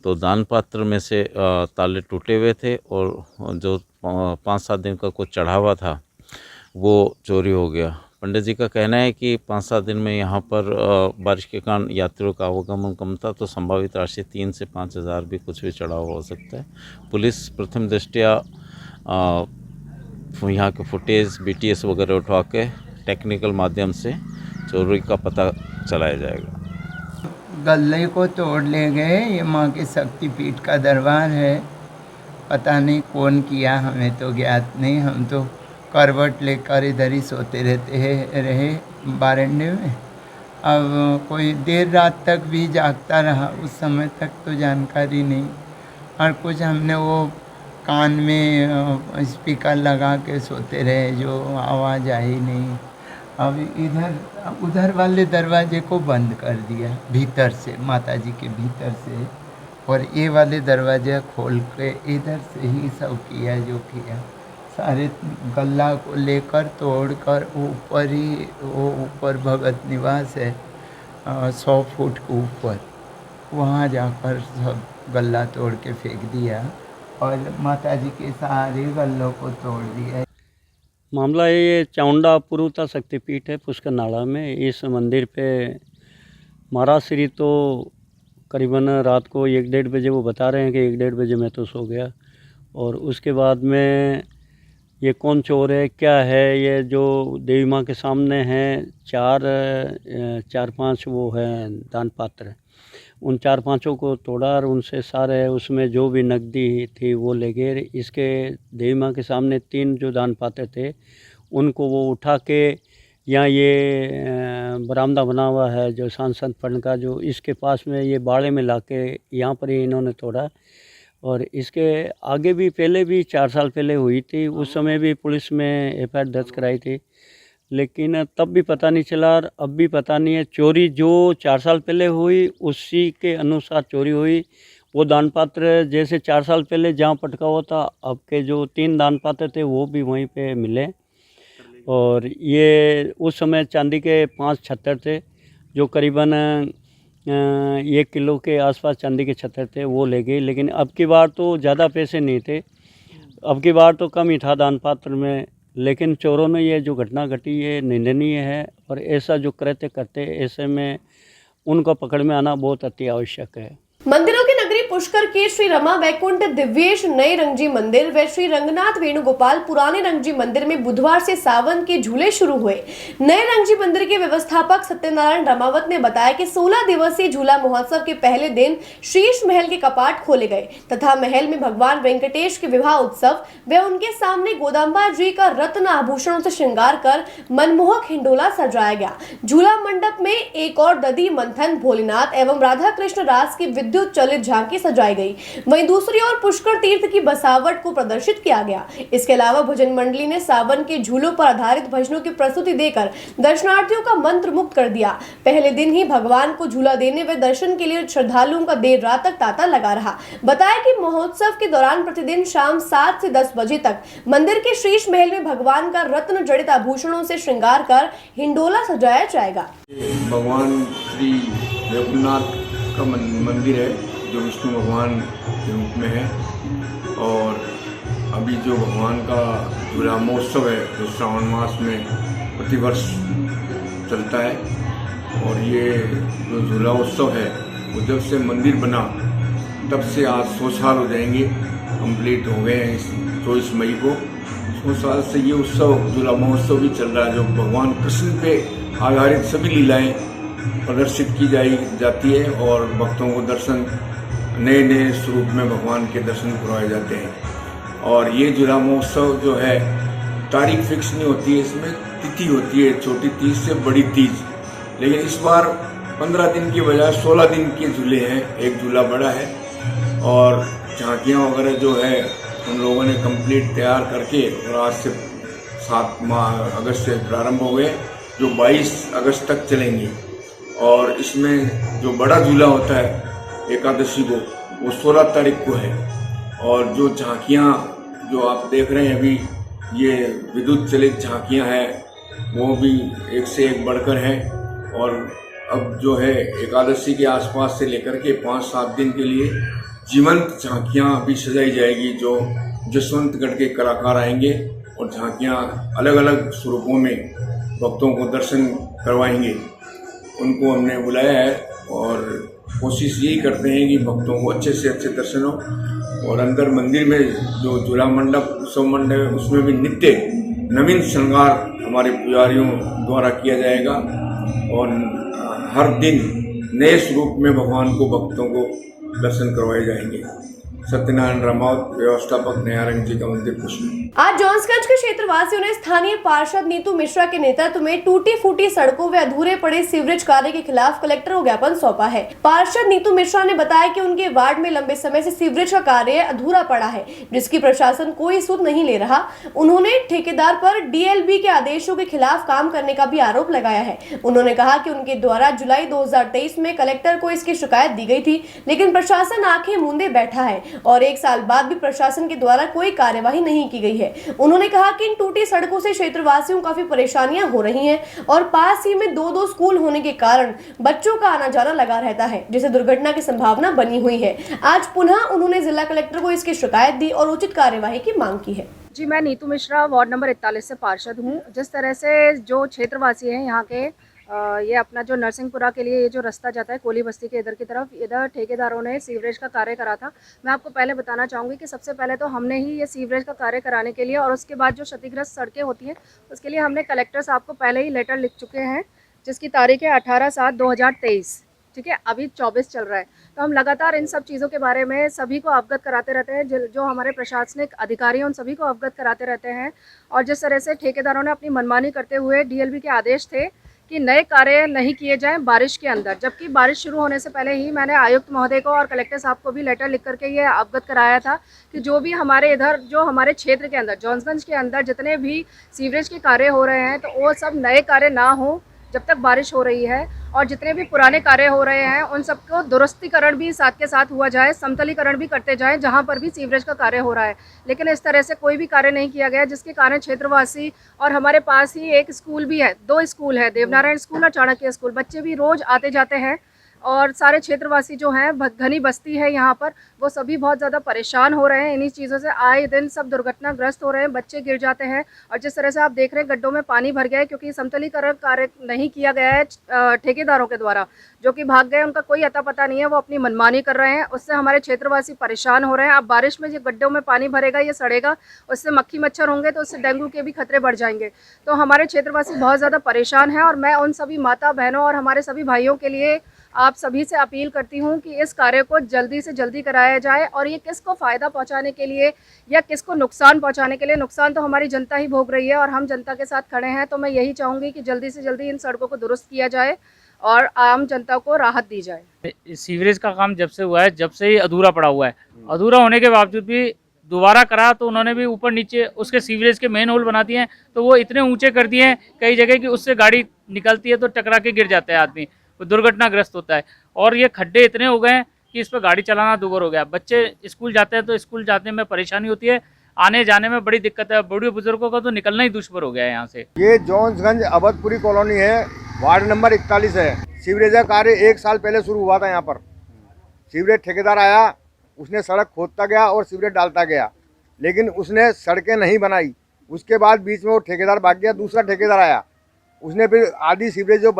तो दान पात्र में से ताले टूटे हुए थे और जो 5-7 दिन का कुछ चढ़ावा था वो चोरी हो गया। पंडित जी का कहना है कि 5-7 दिन में यहाँ पर बारिश के कारण यात्रियों का आवागमन कम था, तो संभावित राशि 3 से 5 हज़ार भी कुछ भी चढ़ावा हो सकता है। पुलिस प्रथम दृष्टया यहाँ के फुटेज BTS वगैरह उठवा के टेक्निकल माध्यम से चोरी का पता चलाया जाएगा। गले को तोड़ ले गए। ये माँ के शक्तिपीठ का दरबार है। पता नहीं कौन किया, हमें तो ज्ञात नहीं। हम तो करवट लेकर इधर ही सोते रहे बारंडे में। अब कोई देर रात तक भी जागता रहा, उस समय तक तो जानकारी नहीं। और कुछ हमने वो कान में स्पीकर लगा के सोते रहे, जो आवाज़ आई नहीं। अब उधर वाले दरवाजे को बंद कर दिया भीतर से, माता जी के भीतर से, और ये वाले दरवाजे खोल के इधर से ही सब किया जो किया। सारे गल्ला को लेकर तोड़कर ऊपर ही, वो ऊपर भगत निवास है, 100 फुट के ऊपर, वहाँ जाकर सब गल्ला तोड़ के फेंक दिया और माताजी के सारे गल्लों को तोड़ दिया। मामला ये चामुंडा पुरुता शक्तिपीठ है पुष्कर नाला में। इस मंदिर पे महाराज तो करीबन रात को 1-1:30 बजे वो बता रहे हैं कि 1-1:30 बजे मैं तो सो गया, और उसके बाद में ये कौन चोर है क्या है, ये जो देवी माँ के सामने हैं 4-5 वो हैं दान पात्र, उन 4-5 को तोड़ा और उनसे सारे उसमें जो भी नकदी थी वो ले गए। इसके देवी माँ के सामने 3 जो दान पात्र थे उनको वो उठा के यहाँ ये बरामदा बना हुआ है जो सांसद फंड का, जो इसके पास में ये बाड़े में लाके यहाँ पर ही इन्होंने तोड़ा। और इसके आगे भी पहले भी 4 साल पहले हुई थी, उस समय भी पुलिस में FIR दर्ज कराई थी, लेकिन तब भी पता नहीं चला और अब भी पता नहीं है। चोरी जो 4 साल पहले हुई उसी के अनुसार चोरी हुई। वो दान पात्र जैसे 4 साल पहले जहाँ पटका हुआ था, अब के जो 3 दान पात्र थे वो भी वहीं पे मिले। और ये उस समय चांदी के 5 छत्तर थे जो करीबन 1 किलो के आसपास चांदी के छत्तर थे, वो ले गए। लेकिन अब की बार तो ज़्यादा पैसे नहीं थे, अब की बार तो कम ही था दान पात्र में। लेकिन चोरों ने ये जो घटना घटी ये निंदनीय है, और ऐसा जो कृत्य करते ऐसे में उनको पकड़ में आना बहुत अति आवश्यक है। मंदिरों की नगरी पुष्कर के श्री रमा वैकुंठ दिव्येश नए रंगजी मंदिर व श्री रंगनाथ वेणुगोपाल पुराने रंगजी मंदिर में बुधवार से सावन के झूले शुरू हुए। नए रंगजी मंदिर के व्यवस्थापक सत्यनारायण रमावत ने बताया कि 16 दिवसीय झूला महोत्सव के पहले दिन शीश महल के कपाट खोले गए तथा महल में भगवान वेंकटेश के विवाह उत्सव व उनके सामने गोदाम्बा जी का रत्न आभूषणों से श्रृंगार कर मनमोहक हिंडोला सजाया गया। झूला मंडप में एक और दधी मंथन भोलेनाथ एवं राधा कृष्ण रास की विद्युत चलित झांकी सजाई गई। वहीं दूसरी ओर पुष्कर तीर्थ की बसावट को प्रदर्शित किया गया। इसके अलावा भजन मंडली ने सावन के झूलों पर आधारित भजनों की प्रस्तुति देकर दर्शनार्थियों का मंत्र मुक्त कर दिया। पहले दिन ही भगवान को झूला देने व दर्शन के लिए श्रद्धालुओं का देर रात तक तांता लगा रहा। बताया कि महोत्सव के दौरान प्रतिदिन शाम 7 से 10 बजे तक मंदिर के शीश महल में भगवान का रत्न जड़ित आभूषणों से श्रृंगार कर हिंडोला सजाया जाएगा। भगवान श्री रघुनाथ का मंदिर है जो विष्णु भगवान के रूप में है, और अभी जो भगवान का झूला महोत्सव है जो श्रावण मास में प्रतिवर्ष चलता है, और ये जो झूला उत्सव है वो जब से मंदिर बना तब से आज 100 साल हो जाएंगे, कंप्लीट हो गए हैं इस 24 मई को। 100 साल से ये उत्सव झूला महोत्सव भी चल रहा है जो भगवान कृष्ण पे आधारित सभी लीलाएं प्रदर्शित की जाती है, और भक्तों को दर्शन नए नए स्वरूप में भगवान के दर्शन करवाए जाते हैं। और ये झूला महोत्सव जो है तारीख फिक्स नहीं होती है, इसमें तिथि होती है, छोटी तीज से बड़ी तीज, लेकिन इस बार 15 दिन की बजाय 16 दिन के झूले हैं। एक झूला बड़ा है और झांकियाँ वगैरह जो है उन लोगों ने कंप्लीट तैयार करके, और आज से 7 अगस्त से प्रारंभ हो गए जो 22 अगस्त तक चलेंगी। और इसमें जो बड़ा झूला होता है एकादशी को वो 16 तारीख को है, और जो झांकियाँ जो आप देख रहे हैं अभी ये विद्युत चलित झांकियाँ हैं वो भी एक से एक बढ़कर हैं। और अब जो है एकादशी के आसपास से लेकर के 5-7 दिन के लिए जीवंत झांकियाँ भी सजाई जाएगी जो जसवंतगढ़ के कलाकार आएंगे और झांकियाँ अलग अलग स्वरूपों में भक्तों को दर्शन करवाएंगे। उनको हमने बुलाया है और कोशिश यही करते हैं कि भक्तों को अच्छे से अच्छे दर्शन हो। और अंदर मंदिर में जो झूला मंडप उत्सव मंडप है उसमें भी नित्य नवीन श्रृंगार हमारे पुजारियों द्वारा किया जाएगा, और हर दिन नए स्वरूप में भगवान को भक्तों को दर्शन करवाए जाएंगे। सत्यनारायण रमावत, व्यवस्थापक नया रंग जी का मंदिर पुष्कर। आज जॉन्सगंज के क्षेत्रवासियों ने स्थानीय पार्षद नीतू मिश्रा के नेतृत्व में टूटी फूटी सड़कों व अधूरे पड़े सीवरेज कार्य के खिलाफ कलेक्टर को ज्ञापन सौंपा है। पार्षद नीतू मिश्रा ने बताया कि उनके वार्ड में लंबे समय से सीवरेज का कार्य अधूरा पड़ा है, जिसकी प्रशासन कोई सुध नहीं ले रहा। उन्होंने ठेकेदार पर DLB के आदेशों के खिलाफ काम करने का भी आरोप लगाया है। उन्होंने कहा कि उनके द्वारा जुलाई 2023 में कलेक्टर को इसकी शिकायत दी गई थी, लेकिन प्रशासन आंखें मूंदे बैठा है और 1 साल बाद भी प्रशासन के द्वारा कोई कार्यवाही नहीं की गई है। है। उन्होंने कहा कि इन टूटी सड़कों से क्षेत्रवासियों को काफी परेशानियां हो रही हैं और पास ही में दो स्कूल होने के कारण बच्चों का आना जाना लगा रहता है, जिससे दुर्घटना की संभावना बनी हुई है। आज पुनः उन्होंने जिला कलेक्टर को इसकी शिकायत दी और उचित कार्यवाही की मांग की है। जी, मैं नीतू मिश्रा वार्ड नंबर 41 से पार्षद हूँ। जिस तरह से जो क्षेत्रवासी हैं यहाँ के ये अपना जो नरसिंहपुरा के लिए ये जो रास्ता जाता है कोली बस्ती के इधर की तरफ, इधर ठेकेदारों ने सीवरेज का कार्य करा था। मैं आपको पहले बताना चाहूँगी कि सबसे पहले तो हमने ही ये सीवरेज का कार्य कराने के लिए और उसके बाद जो क्षतिग्रस्त सड़कें होती हैं उसके लिए हमने कलेक्टर साहब को पहले ही लेटर लिख चुके हैं, जिसकी तारीख है 18/7/2023। ठीक है, अभी 24 चल रहा है। तो हम लगातार इन सब चीज़ों के बारे में सभी को अवगत कराते रहते हैं, जो हमारे प्रशासनिक अधिकारी हैं उन सभी को अवगत कराते रहते हैं। और जिस तरह से ठेकेदारों ने अपनी मनमानी करते हुए डीएलबी के आदेश थे कि नए कार्य नहीं किए जाएं बारिश के अंदर, जबकि बारिश शुरू होने से पहले ही मैंने आयुक्त महोदय को और कलेक्टर साहब को भी लेटर लिख करके ये अवगत कराया था कि जो भी हमारे इधर जो हमारे क्षेत्र के अंदर जॉन्सगंज के अंदर जितने भी सीवरेज के कार्य हो रहे हैं तो वो सब नए कार्य ना हो जब तक बारिश हो रही है, और जितने भी पुराने कार्य हो रहे हैं उन सबको दुरुस्तीकरण भी साथ के साथ हुआ जाए, समतलीकरण भी करते जाएं जहां पर भी सीवरेज का कार्य हो रहा है। लेकिन इस तरह से कोई भी कार्य नहीं किया गया, जिसके कारण क्षेत्रवासी और हमारे पास ही एक स्कूल भी है, 2 स्कूल है, देवनारायण स्कूल और चाणक्य स्कूल, बच्चे भी रोज़ आते जाते हैं और सारे क्षेत्रवासी जो हैं घनी बस्ती है यहाँ पर, वो सभी बहुत ज़्यादा परेशान हो रहे हैं इन्हीं चीज़ों से। आए दिन सब दुर्घटनाग्रस्त हो रहे हैं, बच्चे गिर जाते हैं और जिस तरह से आप देख रहे हैं गड्ढों में पानी भर गया है क्योंकि समतलीकरण कार्य नहीं किया गया है ठेकेदारों के द्वारा, जो कि भाग गए, उनका कोई अता पता नहीं है, वो अपनी मनमानी कर रहे हैं। उससे हमारे क्षेत्रवासी परेशान हो रहे हैं। अब बारिश में जो गड्ढों में पानी भरेगा, ये सड़ेगा, उससे मक्खी मच्छर होंगे तो उससे डेंगू के भी खतरे बढ़ जाएंगे। तो हमारे क्षेत्रवासी बहुत ज़्यादा परेशान हैं और मैं उन सभी माता बहनों और हमारे सभी भाइयों के लिए आप सभी से अपील करती हूं कि इस कार्य को जल्दी से जल्दी कराया जाए। और ये किसको फ़ायदा पहुंचाने के लिए या किसको नुकसान पहुंचाने के लिए, नुकसान तो हमारी जनता ही भोग रही है और हम जनता के साथ खड़े हैं। तो मैं यही चाहूँगी कि जल्दी से जल्दी इन सड़कों को दुरुस्त किया जाए और आम जनता को राहत दी जाए। सीवरेज का काम जब से हुआ है, जब से ही अधूरा पड़ा हुआ है, अधूरा होने के बावजूद भी दोबारा करा तो उन्होंने भी ऊपर नीचे उसके सीवरेज के मेन होल बना दिए हैं, तो वो इतने ऊंचे कर दिए हैं कई जगह कि उससे गाड़ी निकलती है तो टकरा के गिर जाता है आदमी, वो दुर्घटनाग्रस्त होता है। और ये खड्डे इतने हो गए हैं कि इस पर गाड़ी चलाना दुभर हो गया। बच्चे स्कूल जाते हैं तो स्कूल जाने में परेशानी होती है, आने जाने में बड़ी दिक्कत है। बूढ़े बुजुर्गों का तो निकलना ही दुष्कर हो गया है यहाँ से। ये जॉन्सगंज अवधपुरी कॉलोनी है, वार्ड नंबर 41 है। सीवरेज का कार्य 1 साल पहले शुरू हुआ था। यहाँ पर सीवरेज ठेकेदार आया, उसने सड़क खोदता गया और सीवरेज डालता गया, लेकिन उसने सड़कें नहीं बनाई। उसके बाद बीच में वो ठेकेदार भाग गया, दूसरा ठेकेदार आया, उसने फिर आधी सीवरेज जो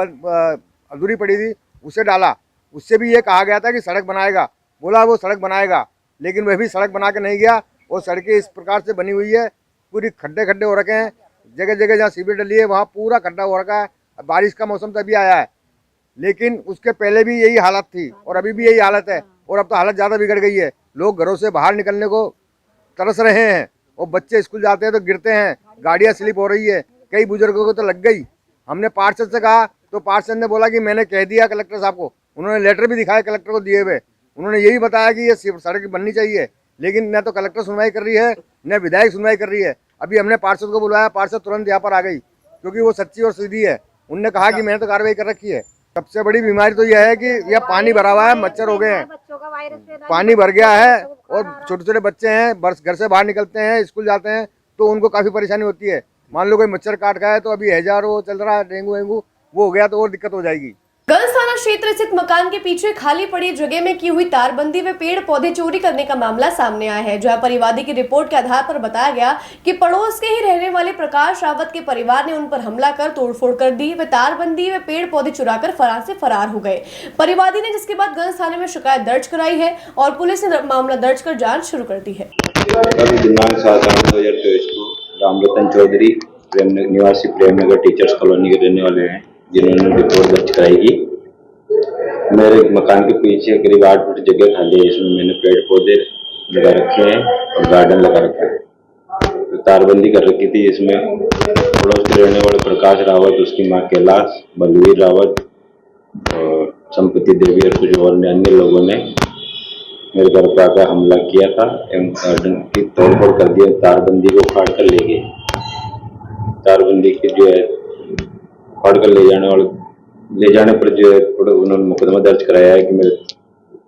अधूरी पड़ी थी उसे डाला। उससे भी ये कहा गया था कि सड़क बनाएगा, बोला वो सड़क बनाएगा, लेकिन वह भी सड़क बना के नहीं गया। और सड़कें इस प्रकार से बनी हुई है, पूरी खड्डे खड्डे हो रखे हैं, जगह जगह जहाँ सीवरेज डली है वहाँ पूरा खड्डा हो रखा है। बारिश का मौसम तभी आया है, लेकिन उसके पहले भी यही हालत थी और अभी भी यही हालत है। और अब तो हालत ज़्यादा बिगड़ गई है, लोग घरों से बाहर निकलने को तरस रहे हैं और बच्चे स्कूल जाते हैं तो गिरते हैं, गाड़ियाँ स्लिप हो रही है, कई बुजुर्गों को तो लग गई। हमने पार्षद से कहा तो पार्षद ने बोला कि मैंने कह दिया कलेक्टर साहब को, उन्होंने लेटर भी दिखाया कलेक्टर को दिए हुए, उन्होंने यही बताया कि ये सड़क बननी चाहिए, लेकिन न तो कलेक्टर सुनवाई कर रही है न विधायक सुनवाई कर रही है। अभी हमने पार्षद को बुलाया, पार्षद तुरंत यहाँ पर आ गई क्योंकि वो सच्ची और सीधी है। उनने कहा कि मैंने तो कार्रवाई कर रखी है। सबसे बड़ी बीमारी तो यह है कि यह पानी भरा हुआ है, मच्छर हो गए हैं, पानी भर गया है और छोटे छोटे बच्चे हैं, घर से बाहर निकलते हैं, स्कूल जाते हैं तो उनको काफ़ी परेशानी होती है। मान लो कोई मच्छर काट गया है तो अभी हैजा वो चल रहा है, डेंगू वेंगू वो हो गया तो और दिक्कत हो जाएगी। गंज थाना क्षेत्र स्थित मकान के पीछे खाली पड़ी जगह में की हुई तारबंदी व पेड़ पौधे चोरी करने का मामला सामने आया है, जहां परिवादी की रिपोर्ट के आधार पर बताया गया कि पड़ोस के ही रहने वाले प्रकाश रावत के परिवार ने उन पर हमला कर तोड़फोड़ कर दी व तारबंदी व पेड़ पौधे चुराकर फरार हो गए। परिवादी ने जिसके बाद गंज थाने में शिकायत दर्ज कराई है और पुलिस ने मामला दर्ज कर जाँच शुरू कर दी है। दिनांक 7/8/2024 को रामरतन चौधरी निवासी प्रेमनगर टीचर्स कॉलोनी के रहने वाले हैं, जिन्होंने रिपोर्ट दर्ज कराई। मेरे मकान के पीछे करीब 8 फुट जगह खाली है, इसमें मैंने पेड़ पौधे लगा रखे हैं और गार्डन लगा रखा है, तो तारबंदी कर रखी थी। इसमें पड़ोस के रहने वाले प्रकाश रावत, उसकी मां कैलाश, बलवीर रावत और संपत्ति देवी और कुछ और अन्य लोगों ने मेरे घर पर आकर हमला किया था एवं गार्डन की तोड़फोड़ कर दी, तारबंदी को फाड़ कर ले गए। तारबंदी की जो है फाड़ कर ले जाने पर जो है उन्होंने मुकदमा दर्ज कराया है कि मेरे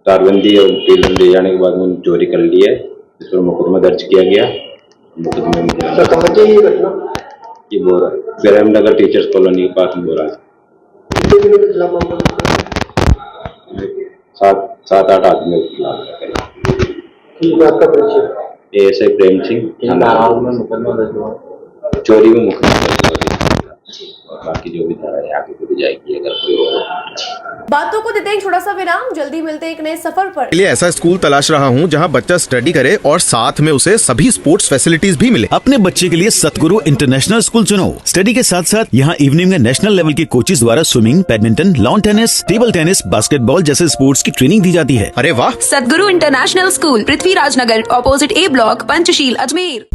तारबंदी और पिलर ले जाने के बाद उन्होंने चोरी कर ली है, इस पर मुकदमा दर्ज किया गया मुकदमे में ये बोरा प्रेमनगर टीचर्स कॉलोनी के पास में बोरा है। 7-8 आदमी के खिलाफ एएसआई प्रेम सिंह चोरी में मुकदमा दर्ज हुआ। बाकी जो भी धारा है आगे भी जाएगी अगर कोई होगा। बातों को देते हैं छोटा सा विराम, जल्दी मिलते हैं एक नए सफर पर। लिए ऐसा स्कूल तलाश रहा हूँ जहाँ बच्चा स्टडी करे और साथ में उसे सभी स्पोर्ट्स फैसिलिटीज भी मिले। अपने बच्चे के लिए सतगुरु इंटरनेशनल स्कूल चुनो। स्टडी के साथ साथ यहाँ इवनिंग में नेशनल लेवल के कोचेज द्वारा swimming, badminton, lawn tennis, table tennis, basketball जैसे स्पोर्ट्स की ट्रेनिंग दी जाती है। अरे वाह! सतगुरु इंटरनेशनल स्कूल, पृथ्वीराज नगर, ऑपोजिट ए ब्लॉक, पंचशील, अजमेर।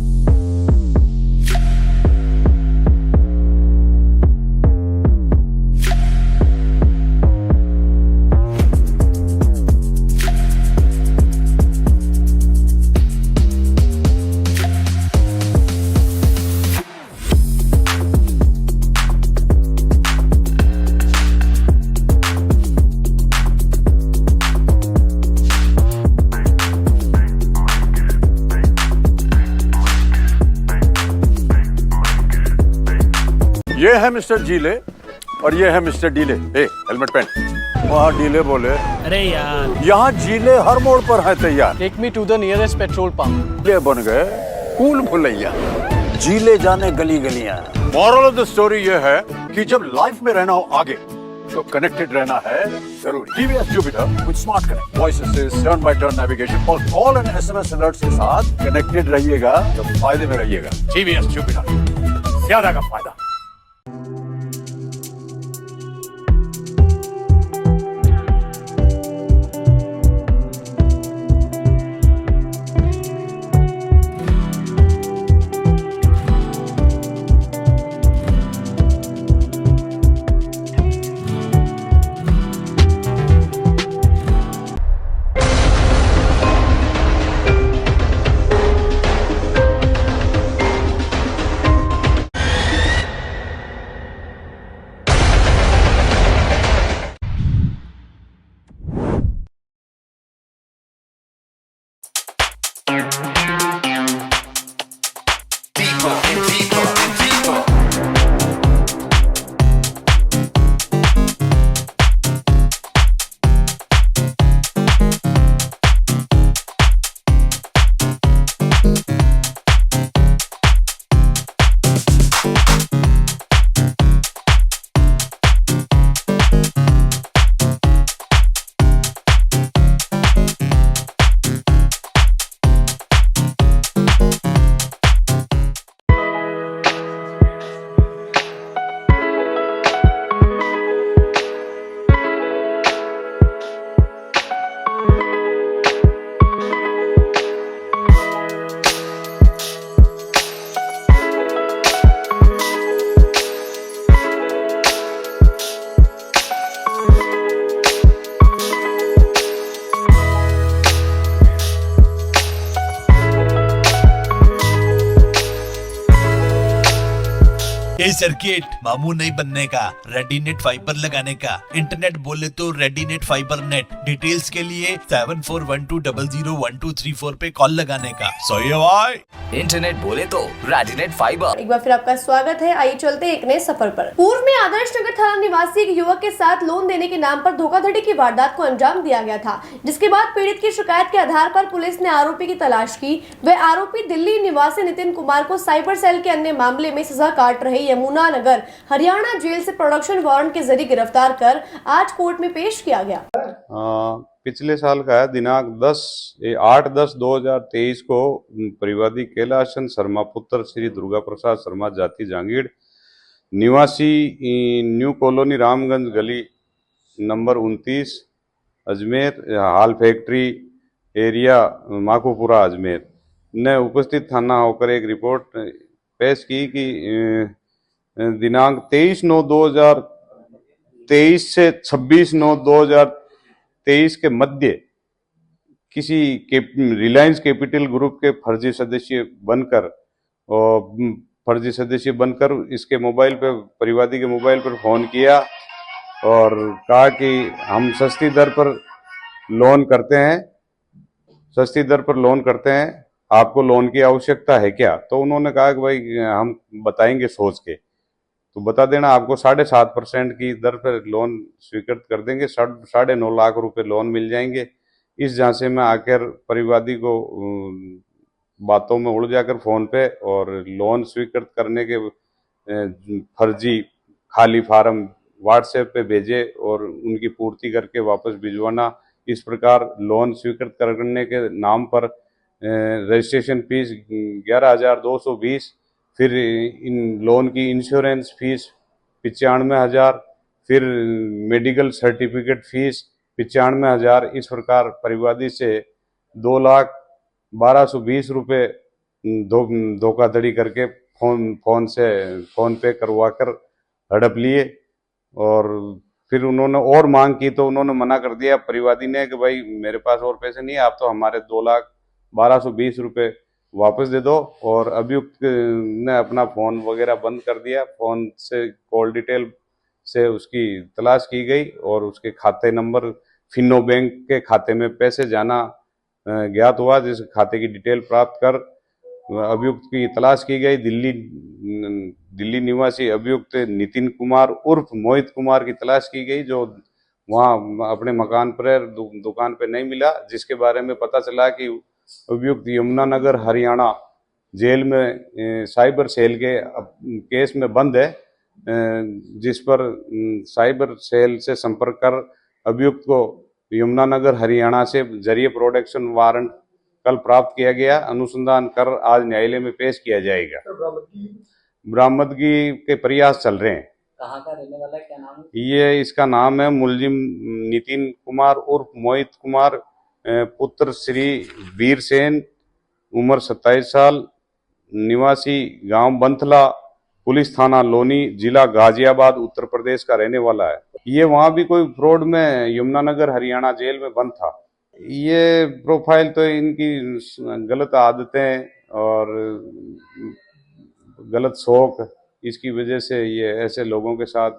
ये है मिस्टर जीले और ये है मिस्टर डीले। हेलमेट पहन। वहाँ डीले बोले, अरे यार यहाँ जीले हर मोड़ पर है तैयार। Take me to the nearest petrol pump. ये बन गए कूल भुलैया। जीले जाने गली गलियां। मॉरल ऑफ द स्टोरी ये है कि जब लाइफ में रहना हो आगे तो कनेक्टेड रहना है जरूरी। TVS Jupiter with smart connect, voice assist, turn by turn navigation और कॉल एंड एसएमएस अलर्ट्स के साथ कनेक्टेड रहिएगा तो फायदे में रहिएगा। टीवीएस जुपिटर, ज्यादा का फायदा। ये सर्किट मामू नहीं बनने का, रेडीनेट फाइबर लगाने का। इंटरनेट बोले तो रेडीनेट फाइबर नेट। डिटेल्स के लिए 7412001234 पे कॉल लगाने का। सही है भाई। इंटरनेट बोले तो रेडीनेट फाइबर। एक बार फिर आपका स्वागत है। आइए चलते हैं एक नए सफर पर। पूर्व में आदर्श नगर थाना निवासी एक युवक के साथ लोन देने के नाम पर धोखाधड़ी की वारदात को अंजाम दिया गया था, जिसके बाद पीड़ित की शिकायत के आधार पर पुलिस ने आरोपी की तलाश की। वह आरोपी दिल्ली निवासी नितिन कुमार को साइबर सेल के अन्य मामले में सजा काट रहे यमुना नगर हरियाणा जेल से प्रोडक्शन वारंट के जरिए गिरफ्तार कर आज कोर्ट में पेश किया गया। पिछले साल का है, दिनांक 8/10/2023 को परिवादी कैलाशन शर्मा पुत्र श्री दुर्गा प्रसाद शर्मा जाति जांगीड़ निवासी न्यू कॉलोनी रामगंज गली नंबर 29 अजमेर हाल फैक्ट्री एरिया माखोपुरा अजमेर ने उपस्थित थाना होकर एक रिपोर्ट पेश की कि दिनांक 23/9/2023 से 26/9/2023 के मध्य किसी रिलायंस कैपिटल ग्रुप के फर्जी सदस्य बनकर इसके मोबाइल पे परिवादी के मोबाइल पर फोन किया और कहा कि हम सस्ती दर पर लोन करते हैं आपको लोन की आवश्यकता है क्या? तो उन्होंने कहा कि भाई हम बताएंगे सोच के। तो बता देना, आपको 7.5% की दर पर लोन स्वीकृत कर देंगे, 9.5 लाख रुपए लोन मिल जाएंगे। इस झांसे में आकर परिवादी को बातों में उड़ जाकर फोन पे और लोन स्वीकृत करने के फर्जी खाली फार्म व्हाट्सएप पे भेजे और उनकी पूर्ति करके वापस भिजवाना। इस प्रकार लोन स्वीकृत करने के नाम पर रजिस्ट्रेशन फीस 11,220, फिर इन लोन की इंश्योरेंस फीस 95,000, फिर मेडिकल सर्टिफिकेट फीस 95,000। इस प्रकार परिवादी से 2,12,20 रुपये धोखाधड़ी करके फोन पे करवा कर हड़प लिए। और फिर उन्होंने और मांग की तो उन्होंने मना कर दिया परिवादी ने कि भाई मेरे पास और पैसे नहीं है, आप तो हमारे 2,12,20 रुपये वापस दे दो। और अभियुक्त ने अपना फ़ोन वगैरह बंद कर दिया। फ़ोन से कॉल डिटेल से उसकी तलाश की गई और उसके खाते नंबर फिनो बैंक के खाते में पैसे जाना ज्ञात हुआ, जिस खाते की डिटेल प्राप्त कर अभियुक्त की तलाश की गई। दिल्ली निवासी अभियुक्त नितिन कुमार उर्फ मोहित कुमार की तलाश की गई, जो वहाँ अपने मकान पर दुकान पे नहीं मिला, जिसके बारे में पता चला कि अभियुक्त यमुनानगर हरियाणा जेल में साइबर सेल के केस में बंद है, जिस पर साइबर सेल से संपर्क कर अभियुक्त को यमुनानगर हरियाणा से जरिए प्रोडक्शन वारंट कल प्राप्त किया गया। अनुसंधान कर आज न्यायालय में पेश किया जाएगा। बरामदगी के प्रयास चल रहे हैं। कहाँ का रहने वाला है, क्या नाम है? ये इसका नाम है मुलजिम नितिन कुमार उर्फ मोहित कुमार, पुत्र श्री वीर सेन, उम्र 27 साल, निवासी गांव बंथला, पुलिस थाना लोनी, जिला गाजियाबाद, उत्तर प्रदेश का रहने वाला है। ये वहाँ भी कोई फ्रॉड में यमुनानगर हरियाणा जेल में बंद था। ये प्रोफाइल तो इनकी गलत आदतें और गलत शौक, इसकी वजह से ये ऐसे लोगों के साथ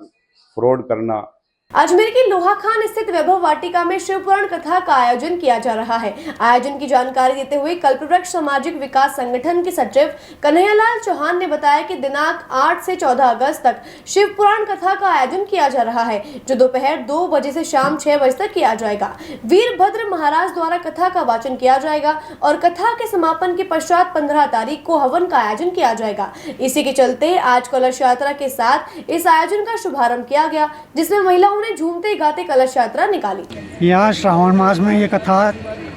फ्रॉड करना। अजमेर की लोहाखान स्थित वैभव वाटिका में शिव पुराण कथा का आयोजन किया जा रहा है। आयोजन की जानकारी देते हुए कल्पवृक्ष सामाजिक विकास संगठन के सचिव कन्हैयालाल चौहान ने बताया कि दिनांक 8 से 14 अगस्त तक शिव पुराण कथा का आयोजन किया जा रहा है, जो दोपहर 2 बजे से शाम 6 बजे तक किया जाएगा। वीरभद्र महाराज द्वारा कथा का वाचन किया जाएगा और कथा के समापन के पश्चात 15 तारीख को हवन का आयोजन किया जाएगा। इसी के चलते आज कलश यात्रा के साथ इस आयोजन का शुभारंभ किया गया, जिसमें महिलाओं ने झूमते गाते कलश यात्रा निकाली। यहाँ श्रावण मास में ये कथा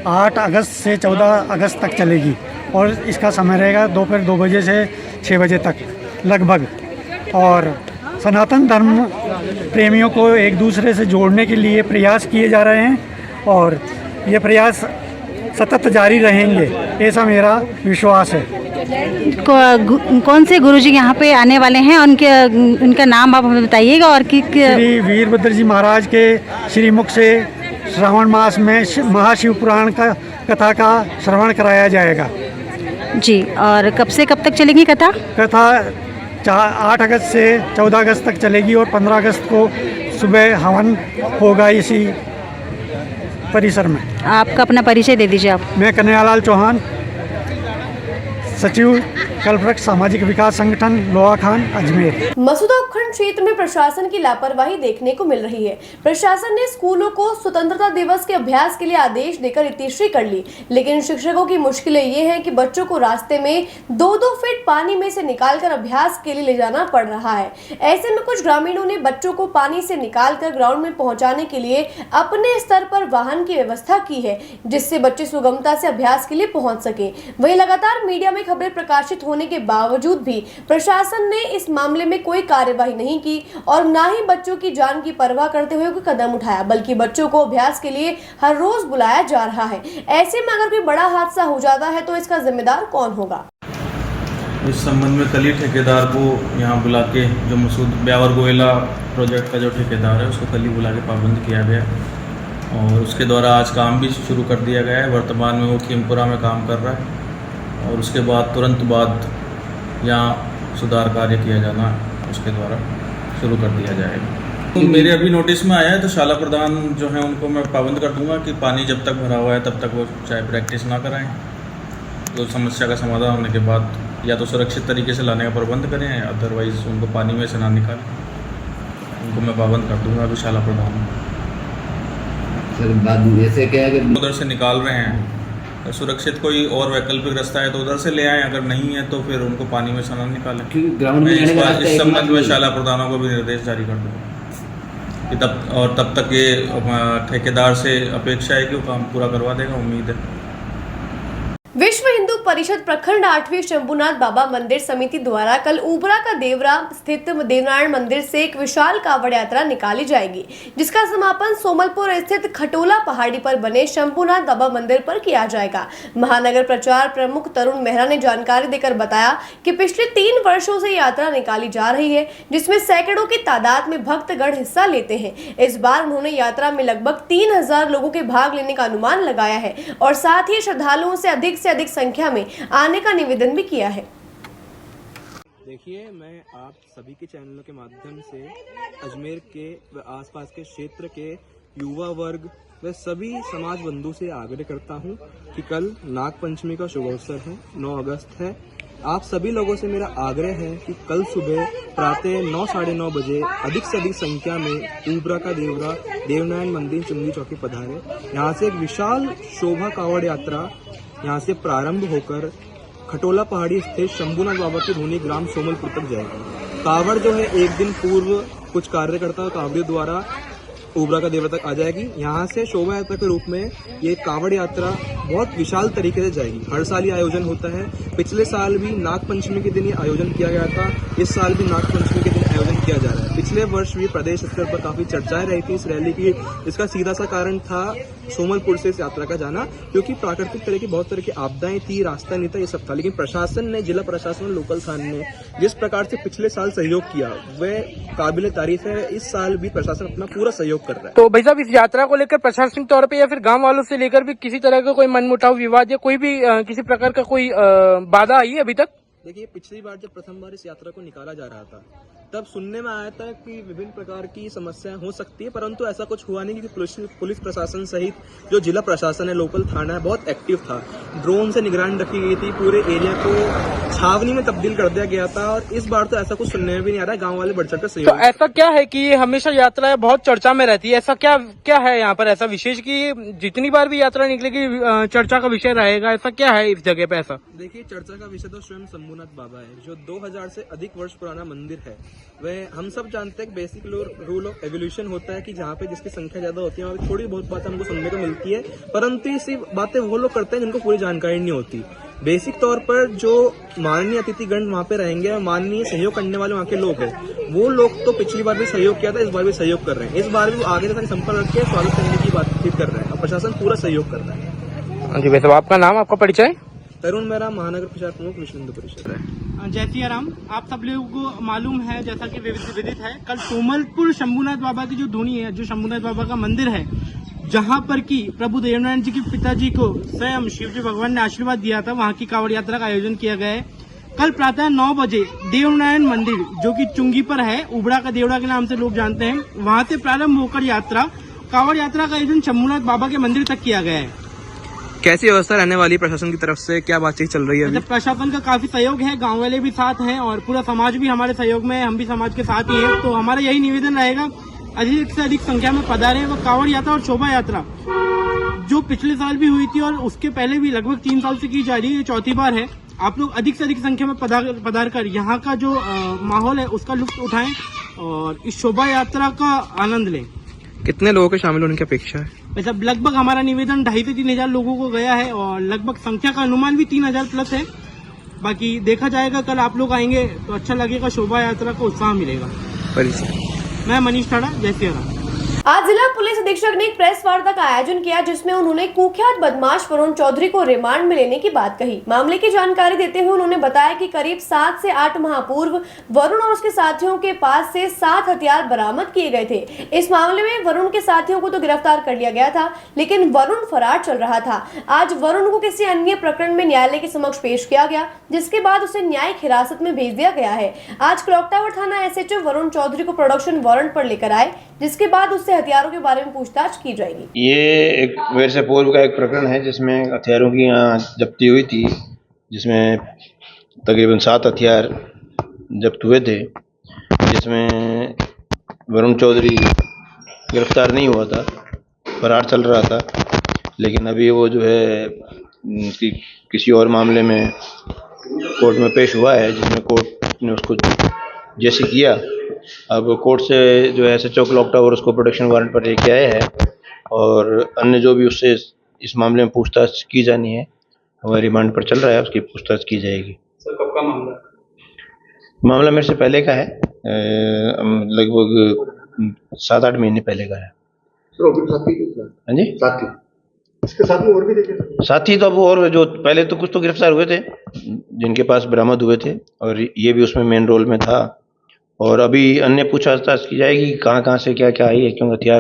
8 अगस्त से 14 अगस्त तक चलेगी और इसका समय रहेगा दोपहर 2 बजे से 6 बजे तक लगभग। और सनातन धर्म प्रेमियों को एक दूसरे से जोड़ने के लिए प्रयास किए जा रहे हैं और ये प्रयास सतत जारी रहेंगे, ऐसा मेरा विश्वास है। कौन से गुरुजी यहाँ पे आने वाले हैं, उनका नाम आप हमें बताइएगा। और श्री वीरभद्र जी महाराज के श्रीमुख से श्रावण मास में महाशिव पुराण का कथा का श्रवण कराया जाएगा जी। और कब से कब तक चलेगी कथा? कथा 8 अगस्त से 14 अगस्त तक चलेगी और 15 अगस्त को सुबह हवन होगा इसी परिसर में। आपका अपना परिचय दे दीजिए आप। मैं कन्हैयालाल चौहान, सचिव कल्पवृक्ष सामाजिक विकास संगठन लोहाखान अजमेर। मसूदा उपखंड क्षेत्र में प्रशासन की लापरवाही देखने को मिल रही है। प्रशासन ने स्कूलों को स्वतंत्रता दिवस के अभ्यास के लिए आदेश देकर इतिश्री कर ली, लेकिन शिक्षकों की मुश्किलें ये हैं कि बच्चों को रास्ते में 2-2 फीट पानी में से निकालकर अभ्यास के लिए ले जाना पड़ रहा है। ऐसे में कुछ ग्रामीणों ने बच्चों को पानी से निकालकर ग्राउंड में पहुंचाने के लिए अपने स्तर पर वाहन की व्यवस्था की है, जिससे बच्चे सुगमता से अभ्यास के लिए पहुंच सके। वहीं लगातार मीडिया में खबरें प्रकाशित होने के बावजूद भी प्रशासन ने इस मामले में कोई कार्यवाही नहीं की और ना ही बच्चों की जान की परवाह करते हुए कोई कदम उठाया, बल्कि बच्चों को अभ्यास के लिए हर रोज बुलाया जा रहा है। ऐसे में अगर कोई बड़ा हादसा हो जाता है तो इसका जिम्मेदार कौन होगा? इस संबंध में कल ही ठेकेदार को यहाँ बुला के, जो मसूद ब्यावर गोयला प्रोजेक्ट का जो ठेकेदार है उसको कल ही बुला के पाबंद किया गया और उसके द्वारा आज काम भी शुरू कर दिया गया है। वर्तमान में वो खीमपुरा में काम कर रहा है और उसके बाद तुरंत बाद यहाँ सुधार कार्य किया जाना उसके द्वारा शुरू कर दिया जाएगा। तो मेरे अभी नोटिस में आया है, तो शाला प्रधान जो है उनको मैं पाबंद कर दूंगा कि पानी जब तक भरा हुआ है तब तक वो चाहे प्रैक्टिस ना कराएं तो समस्या का समाधान होने के बाद या तो सुरक्षित तरीके से लाने का प्रबंध करें, अदरवाइज़ उनको पानी में से ना निकालें। उनको मैं पाबंद कर दूँगा अभी शाला प्रधान। सर बाद ऐसे क्या है कि उधर से निकाल रहे हैं, सुरक्षित कोई और वैकल्पिक रास्ता है तो उधर से ले आएँ, अगर नहीं है तो फिर उनको पानी में से ना निकालें। ग्राउंड में इस संबंध में शाला प्रधानों को भी निर्देश जारी कर दूँगा कि तब तक ये ठेकेदार से अपेक्षा है कि वो काम पूरा करवा देगा, उम्मीद है। विश्व हिंदू परिषद प्रखंड 8वीं शंभुनाथ बाबा मंदिर समिति द्वारा कल उबरा का देवरा स्थित देवनारायण मंदिर से एक विशाल कावड़ यात्रा निकाली जाएगी, जिसका समापन सोमलपुर स्थित खटोला पहाड़ी पर बने शंभुनाथ बाबा मंदिर पर किया जाएगा। महानगर प्रचार प्रमुख तरुण मेहरा ने जानकारी देकर बताया कि पिछले 3 वर्षों से यात्रा निकाली जा रही है, जिसमें सैकड़ों की तादाद में भक्तगण हिस्सा लेते हैं। इस बार उन्होंने यात्रा में लगभग 3000 लोगों के भाग लेने का अनुमान लगाया है और साथ ही श्रद्धालुओं से अधिक संख्या में आने का निवेदन भी किया है। देखिए, मैं आप सभी के चैनलों के माध्यम से अजमेर के व आसपास के क्षेत्र के युवा वर्ग व सभी समाज बंधु से आग्रह करता हूं कि कल नाग पंचमी का शुभ अवसर है, 9 अगस्त है। आप सभी लोगों से मेरा आग्रह है कि कल सुबह प्रातः 9 साढ़े 9 बजे अधिक से अधिक संख्या में उबरा का देवरा देवनारायण मंदिर चुंगी चौकी पधारे। यहाँ से एक विशाल शोभा कावड़ यात्रा यहाँ से प्रारंभ होकर खटोला पहाड़ी स्थित शंभुनाथ बाबा की धुनी ग्राम सोमलपुर तक जाएगी। कावड़ जो है एक दिन पूर्व कुछ कार्यकर्ता कावड़ियों द्वारा उबरा का देवरा तक आ जाएगी। यहाँ से शोभा यात्रा के रूप में ये कावड़ यात्रा बहुत विशाल तरीके से जाएगी। हर साल ये आयोजन होता है। पिछले साल भी नाग पंचमी के दिन ये आयोजन किया गया था, इस साल भी नाग पंचमी के दिन आयोजन किया जा रहा है। पिछले वर्ष भी प्रदेश स्तर पर काफी चर्चाएं रही थी इस रैली की। इसका सीधा सा कारण था सोमलपुर से इस यात्रा का जाना, क्योंकि प्राकृतिक तरह की बहुत तरह की आपदाएं थी, रास्ता नहीं था, ये सब था। लेकिन प्रशासन ने, जिला प्रशासन और लोकल थाने ने जिस प्रकार से पिछले साल सहयोग किया वह काबिल तारीफ है। इस साल भी प्रशासन अपना पूरा सहयोग कर रहा है। तो भाई साहब, इस यात्रा को लेकर प्रशासनिक तौर पे या फिर गांव वालों से लेकर भी किसी तरह का कोई मनमुटाव, विवाद या कोई भी किसी प्रकार का कोई बाधा आई है अभी तक? देखिए, पिछली बार जब प्रथम बार इस यात्रा को निकाला जा रहा था तब सुनने में आया था कि विभिन्न प्रकार की समस्याएं हो सकती है, परंतु ऐसा कुछ हुआ नहीं, क्योंकि पुलिस प्रशासन सहित जो जिला प्रशासन है, लोकल थाना है, बहुत एक्टिव था। ड्रोन से निगरानी रखी गई थी, पूरे एरिया को छावनी में तब्दील कर दिया गया था और इस बार तो ऐसा कुछ सुनने में भी नहीं आ रहा है। गाँव वाले बढ़ चढ़ कर सहयोग। तो ऐसा क्या है कि ये हमेशा यात्रा बहुत चर्चा में रहती है, ऐसा क्या है यहाँ पर ऐसा विशेष कि जितनी बार भी यात्रा निकलेगी चर्चा का विषय रहेगा, ऐसा क्या है इस जगह पे? ऐसा देखिए, चर्चा का विषय तो स्वयं शंभुनाथ बाबा है, जो 2000 से अधिक वर्ष पुराना मंदिर है। वह हम सब जानते हैं, बेसिक रूल ऑफ एवोल्यूशन होता है कि जहाँ पे जिसकी संख्या ज्यादा होती है वहाँ पे थोड़ी बहुत बातें हमको सुनने को मिलती है, परंतु इसी बातें वो लोग करते हैं जिनको पूरी जानकारी नहीं होती। बेसिक तौर पर जो माननीय अतिथिगण वहाँ पे रहेंगे, माननीय सहयोग करने वाले वहाँ के लोग हैं, वो लोग तो पिछली बार भी सहयोग किया था, इस बार भी सहयोग कर रहे हैं। इस बार भी आगे से संपर्क रख के स्वागत करने की बातचीत कर रहे हैं और प्रशासन पूरा सहयोग कर रहा है। हाँ जी, वैसे आपका नाम, आपका परिचय? तरुण मेहरा, महानगर प्रचार प्रमुख, विश्व हिंदू परिषद है। जय सिया राम। आप सब लोगों को मालूम है, जैसा कि विदित है, कल सोमलपुर शंभुनाथ बाबा की जो धुनी है, जो शंभुनाथ बाबा का मंदिर है, जहां पर की प्रभु देवनारायण जी के पिताजी को स्वयं शिव जी भगवान ने आशीर्वाद दिया था, वहां की कावड़ यात्रा का आयोजन किया गया है। कल प्रातः 9 बजे देवनारायण मंदिर, जो कि चुंगी पर है, उबड़ा का देवड़ा के नाम से लोग जानते हैं, वहां से प्रारंभ होकर कावड़ यात्रा का आयोजन शंभुनाथ बाबा के मंदिर तक किया गया है। कैसी व्यवस्था रहने वाली प्रशासन की तरफ से, क्या बातचीत चल रही है अभी? प्रशासन का काफी सहयोग है, गांव वाले भी साथ हैं और पूरा समाज भी हमारे सहयोग में है, हम भी समाज के साथ ही हैं। तो हमारा यही निवेदन रहेगा, अधिक से अधिक संख्या में पधारें। वो कावड़ यात्रा और शोभा यात्रा जो पिछले साल भी हुई थी और उसके पहले भी लगभग 3 साल से की जा रही है, ये चौथी बार है। आप लोग अधिक से अधिक संख्या में पधार कर यहाँ का जो माहौल है उसका लुत्फ उठाएं और इस शोभा यात्रा का आनंद लें। कितने लोगों के शामिल होने की अपेक्षा है? वैसे लगभग हमारा निवेदन 2,500 से 3,000 लोगों को गया है और लगभग संख्या का अनुमान भी 3,000 प्लस है। बाकी देखा जाएगा, कल आप लोग आएंगे तो अच्छा लगेगा, शोभा यात्रा को उत्साह मिलेगा। मैं मनीष ठाड़ा, जय सिया राम। आज जिला पुलिस अधीक्षक ने एक प्रेस वार्ता का आयोजन किया, जिसमें उन्होंने कुख्यात बदमाश वरुण चौधरी को रिमांड में लेने की बात कही। मामले की जानकारी देते हुए उन्होंने बताया कि करीब 7 से 8 माह पूर्व वरुण और उसके साथियों के पास से 7 हथियार बरामद किए गए थे। इस मामले में वरुण के साथियों को तो गिरफ्तार कर लिया गया था, लेकिन वरुण फरार चल रहा था। आज वरुण को किसी अन्य प्रकरण में न्यायालय के समक्ष पेश किया गया, जिसके बाद उसे न्यायिक हिरासत में भेज दिया गया है। आज क्लॉक टावर थाना SHO वरुण चौधरी को प्रोडक्शन वारंट पर लेकर आए, जिसके बाद उससे हथियारों के बारे में पूछताछ की जाएगी। ये एक वेर से पूर्व का एक प्रकरण है जिसमें हथियारों की जब्ती हुई थी जिसमें तकरीबन 7 हथियार जब्त हुए थे, जिसमें वरुण चौधरी गिरफ्तार नहीं हुआ था, फरार चल रहा था। लेकिन अभी वो जो है किसी और मामले में कोर्ट में पेश हुआ है, जिसमें कोर्ट ने उसको जैसे किया। अब कोर्ट से जो है SHO क्लॉक टावर उसको प्रोटेक्शन वारंट पर लेके आए हैं और अन्य जो भी उससे इस मामले में पूछताछ की जानी है हमारे रिमांड पर चल रहा है, उसकी पूछताछ की जाएगी। सर कब का मामला? मामला मेरे से पहले का है, लगभग 7-8 महीने पहले का है। हाँ जी, इसके साथ में और भी देखे साथी तो अब और जो पहले तो कुछ तो गिरफ्तार हुए थे जिनके पास बरामद हुए थे, और ये भी उसमें मेन रोल में था। और अभी अन्य पूछताछ की जाएगी कहाँ कहाँ से क्या क्या आई है, क्योंकि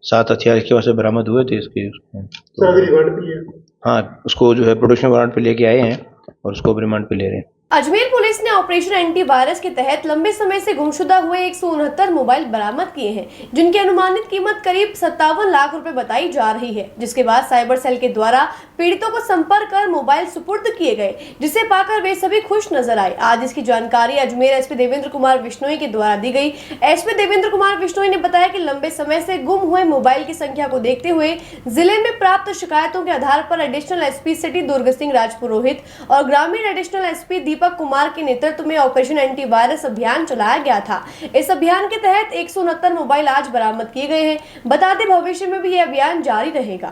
7 हथियार की वजह से बरामद हुए थे इसके। सर अभी रिमांड पे लिया? हाँ, उसको जो है प्रोडक्शन वारंट पे लेके आए हैं और उसको अब रिमांड पे ले रहे हैं। अजमेर पुलिस ने ऑपरेशन एंटीवायरस के तहत लंबे समय से गुमशुदा हुए 169 मोबाइल बरामद किए हैं, जिनकी अनुमानित कीमत करीब 57 लाख रुपए बताई जा रही है। जिसके बाद साइबर सेल के द्वारा पीड़ितों को संपर्क कर मोबाइल सुपुर्द किए गए, जिसे पाकर वे सभी खुश नजर आए। आज इसकी जानकारी अजमेर एसपी देवेंद्र कुमार बिश्नोई के द्वारा दी गई। एसपी देवेंद्र कुमार बिश्नोई ने बताया कि लंबे समय से गुम हुए मोबाइल की संख्या को देखते हुए जिले में प्राप्त शिकायतों के आधार पर एडिशनल एसपी सिटी दुर्ग सिंह राजपुरोहित और ग्रामीण एडिशनल एसपी दीपक कुमार के नेतृत्व में ऑपरेशन एंटीवायरस अभियान चलाया गया था। इस अभियान के तहत 169 मोबाइल आज बरामद किए गए हैं। बता दें भविष्य में भी यह अभियान जारी रहेगा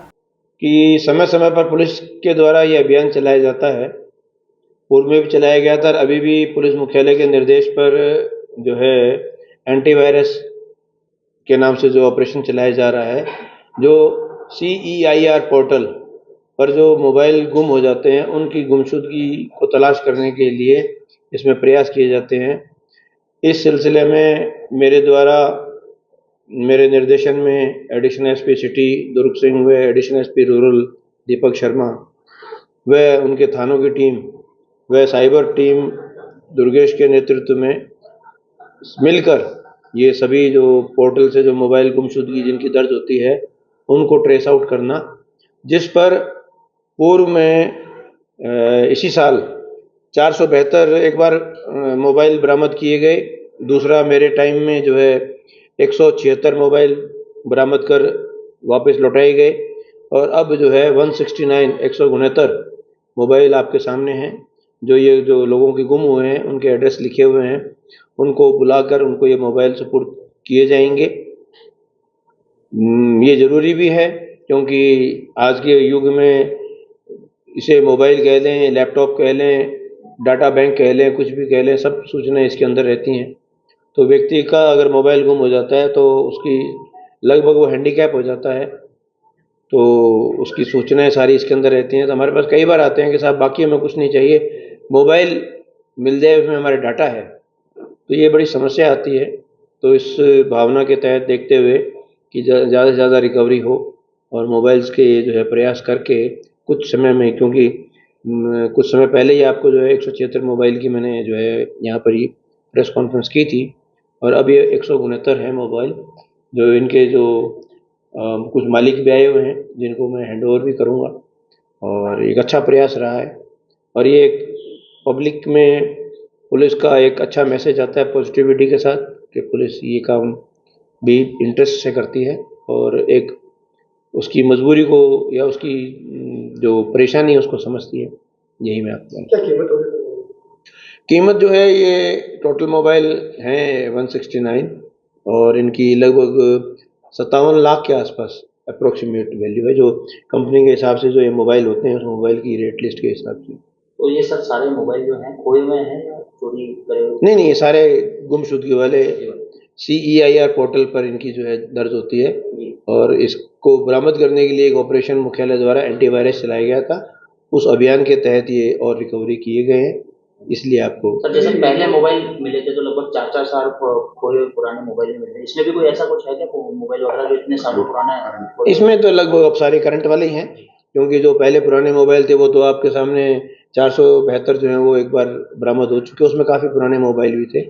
कि समय समय पर पुलिस के द्वारा यह अभियान चलाया जाता है। पूर्व में भी चलाया गया था, अभी भी पुलिस मुख्यालय के निर्देश पर जो है एंटीवायरस के नाम से जो ऑपरेशन चलाया जा रहा है, जो CEIR पोर्टल पर जो मोबाइल गुम हो जाते हैं उनकी गुमशुदगी को तलाश करने के लिए इसमें प्रयास किए जाते हैं। इस सिलसिले में मेरे द्वारा मेरे निर्देशन में एडिशनल एसपी सिटी दुर्ग सिंह व additional SP rural Deepak Sharma व उनके थानों की टीम व साइबर टीम दुर्गेश के नेतृत्व में मिलकर ये सभी जो पोर्टल से जो मोबाइल गुमशुदगी जिनकी दर्ज होती है उनको ट्रेस आउट करना, जिस पर पूर्व में इसी साल 472 एक बार मोबाइल बरामद किए गए। दूसरा मेरे टाइम में जो है 176 मोबाइल बरामद कर वापस लौटाए गए और अब जो है 169 मोबाइल आपके सामने हैं। जो ये जो लोगों के गुम हुए हैं उनके एड्रेस लिखे हुए हैं, उनको बुलाकर उनको ये मोबाइल सुपुर्द किए जाएंगे। ये ज़रूरी भी है क्योंकि आज के युग में इसे मोबाइल कह लें, लैपटॉप कह लें, डाटा बैंक कह लें, कुछ भी कह लें, सब सूचनाएं इसके अंदर रहती हैं। तो व्यक्ति का अगर मोबाइल गुम हो जाता है तो उसकी लगभग वो हैंडीकैप हो जाता है, तो उसकी सूचनाएं सारी इसके अंदर रहती हैं। तो हमारे पास कई बार आते हैं कि साहब बाकी हमें कुछ नहीं चाहिए, मोबाइल मिल जाए उसमें हमारे डाटा है, तो ये बड़ी समस्या आती है। तो इस भावना के तहत देखते हुए कि ज़्यादा से ज़्यादा रिकवरी हो और मोबाइल्स के जो है प्रयास करके कुछ समय में, क्योंकि कुछ समय पहले ही आपको जो है 176 मोबाइल की मैंने जो है यहाँ पर ही प्रेस कॉन्फ्रेंस की थी और अब ये 169 है मोबाइल, जो इनके जो कुछ मालिक भी आए हुए हैं जिनको मैं हैंड ओवर भी करूँगा। और एक अच्छा प्रयास रहा है और ये एक पब्लिक में पुलिस का एक अच्छा मैसेज आता है पॉजिटिविटी के साथ कि पुलिस ये काम भी इंटरेस्ट से करती है और एक उसकी मजबूरी को या उसकी जो परेशानी है उसको समझती है। यही मैं आपको क्या कीमत होगी? कीमत जो है ये टोटल मोबाइल हैं 169 और इनकी लगभग 57 लाख के आसपास अप्रोक्सीमेट वैल्यू है, जो कंपनी के हिसाब से जो ये मोबाइल होते हैं उस मोबाइल की रेट लिस्ट के हिसाब से। तो ये सब सारे मोबाइल जो हैं खोए हुए हैं या चोरी करे हुए? नहीं, ये सारे गुमशुदगी वाले CEIR पोर्टल पर इनकी जो है दर्ज होती है और इसको बरामद करने के लिए एक ऑपरेशन मुख्यालय द्वारा एंटीवायरस चलाया गया था। उस अभियान के तहत ये और रिकवरी किए गए हैं, इसलिए आपको। सर जैसे पहले मोबाइल मिले थे तो लगभग 4-4 साल खोए हुए पुराने मोबाइल मिले, इसमें भी कोई ऐसा कुछ है क्या मोबाइल वगैरह जो इतने सालों पुराना है? इसमें तो लगभग अब सारे करंट वाले ही हैं, क्योंकि जो पहले पुराने मोबाइल थे वो तो आपके सामने 472 जो हैं वो एक बार बरामद हो चुके, उसमें काफ़ी पुराने मोबाइल भी थे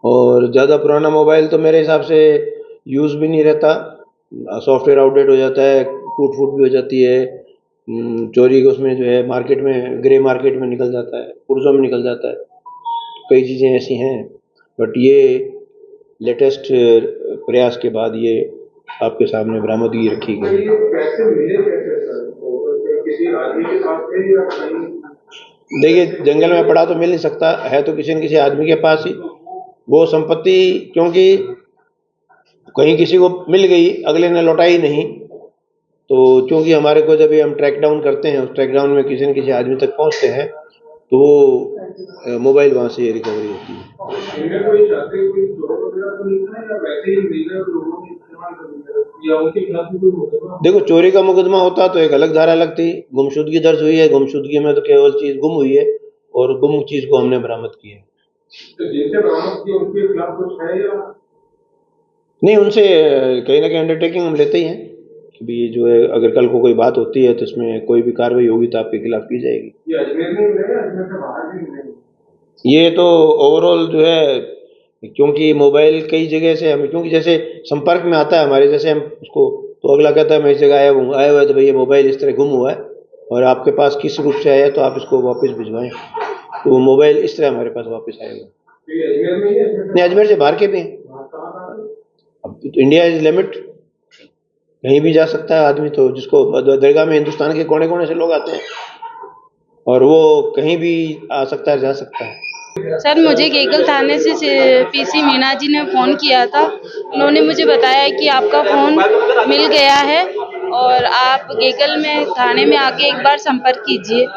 और ज़्यादा पुराना मोबाइल तो मेरे हिसाब से यूज़ भी नहीं रहता, सॉफ्टवेयर आउटडेट हो जाता है, टूट फूट भी हो जाती है चोरी उसमें जो है मार्केट में, ग्रे मार्केट में निकल जाता है, पुर्जों में निकल जाता है। कई चीज़ें ऐसी हैं, बट ये लेटेस्ट प्रयास के बाद ये आपके सामने बरामदगी रखी गई। देखिए, जंगल में पड़ा तो मिल नहीं सकता है, तो किसी न किसी आदमी के पास ही वो संपत्ति, क्योंकि कहीं किसी को मिल गई, अगले ने लौटाई नहीं, तो क्योंकि हमारे को जब हम ट्रैक डाउन करते हैं, उस ट्रैक डाउन में किसी न किसी आदमी तक पहुंचते हैं, तो वो मोबाइल वहाँ से रिकवरी होती है। देखो, चोरी का मुकदमा होता तो एक अलग धारा लगती, गुमशुदगी दर्ज हुई है, गुमशुदगी में तो केवल चीज गुम हुई है और गुम चीज को हमने बरामद किया है। नहीं, उनसे कहीं ना कहीं अंडरटेकिंग हम लेते ही हैं कि भी जो है, अगर कल को कोई बात होती है तो इसमें कोई भी कार्रवाई होगी तो आपके खिलाफ की जाएगी। ये तो ओवरऑल जो है, क्योंकि मोबाइल कई जगह से हम, क्योंकि जैसे संपर्क में आता है हमारे, जैसे हम उसको, तो अगला कहता है मैं इस जगह आया हुआ है, तो भैया मोबाइल इस तरह गुम हुआ है और आपके पास किस रूप से आया, तो आप इसको वापस भिजवाएं, तो वो मोबाइल इस तरह हमारे पास वापस आएगा। नहीं, अजमेर से बाहर के भी हैं। अब तो इंडिया इज लिमिट, कहीं भी जा सकता है आदमी, तो जिसको दरगाह में हिंदुस्तान के कोने कोने से लोग आते हैं और वो कहीं भी आ सकता है, जा सकता है। सर, मुझे गेगल थाने से पीसी मीना जी ने फ़ोन किया था। उन्होंने मुझे बताया कि आपका फ़ोन मिल गया है और आप गेगल में थाने में आके एक बार संपर्क कीजिए।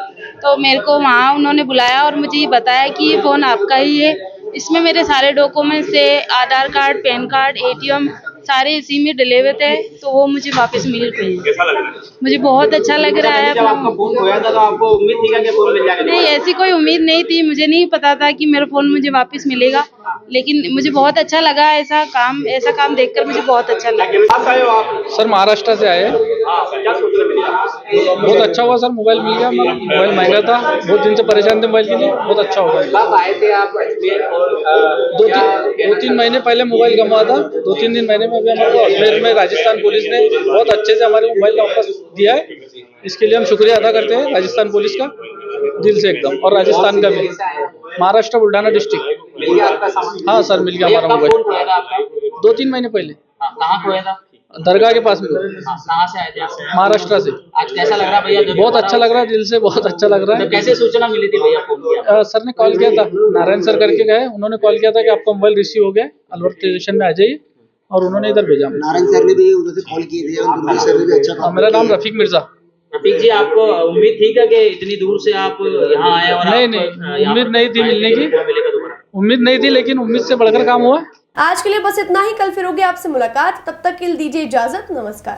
तो मेरे को वहाँ उन्होंने बुलाया और मुझे ये बताया कि ये फ़ोन आपका ही है, इसमें मेरे सारे डॉक्यूमेंट्स थे, आधार कार्ड, पैन कार्ड, ATM सारे इसी में डले हुए थे, तो वो मुझे वापस मिल गई। कैसा लग रहा है? मुझे बहुत अच्छा लग रहा है। जब आपका फोन खोया था तो आपको उम्मीद थी क्या कि फोन मिल जाएगा? नहीं, ऐसी कोई उम्मीद नहीं थी, मुझे नहीं पता था कि मेरा फ़ोन मुझे वापस मिलेगा, लेकिन मुझे बहुत अच्छा लगा। ऐसा काम देखकर मुझे बहुत अच्छा लगा। सर, महाराष्ट्र से आए। बहुत अच्छा हुआ सर, मोबाइल मिल गया। मोबाइल महंगा था, बहुत दिन से परेशान थे मोबाइल के लिए, बहुत अच्छा हो गया। कब आए थे आप अजमेर? और 2-3 महीने पहले मोबाइल गंवा था, 2-3 महीने में अभी हमारे को अजमेर में राजस्थान पुलिस ने बहुत अच्छे से हमारे मोबाइल वापस दिया है। इसके लिए हम शुक्रिया अदा करते हैं राजस्थान पुलिस का, दिल से एकदम, और राजस्थान का भी। महाराष्ट्र बुल्ढाना डिस्ट्रिक्ट। मिल गया आपका सामान? हाँ सर, मिल गया हमारा मोबाइल 2-3 महीने पहले। कहाँ खोया था? दरगाह के पास में। कहाँ से आए थे आप? महाराष्ट्र से। आज कैसा लग रहा है भैया? बहुत अच्छा लग रहा है, दिल से बहुत अच्छा लग रहा है। तो कैसे सूचना मिली थी भैया? फोन किया सर ने कॉल किया था, नारायण सर करके गए, उन्होंने कॉल किया था कि आपका मोबाइल रिसीव हो गया, अलवर स्टेशन में आ जाइए, और उन्होंने इधर भेजा। नारायण सर ने भी उधर से कॉल किए थे और दुर्गे सर ने भी अच्छा काम। मेरा नाम रफीक मिर्जा। रफीक जी, आपको उम्मीद थी क्या कि इतनी दूर से आप यहाँ आए? और नहीं, उम्मीद नहीं थी मिलने की, उम्मीद नहीं थी, लेकिन उम्मीद से बढ़कर काम हुआ। आज के लिए बस इतना ही। कल फिर होगी आपसे मुलाकात, तब तक के लिए दीजिए इजाजत। नमस्कार।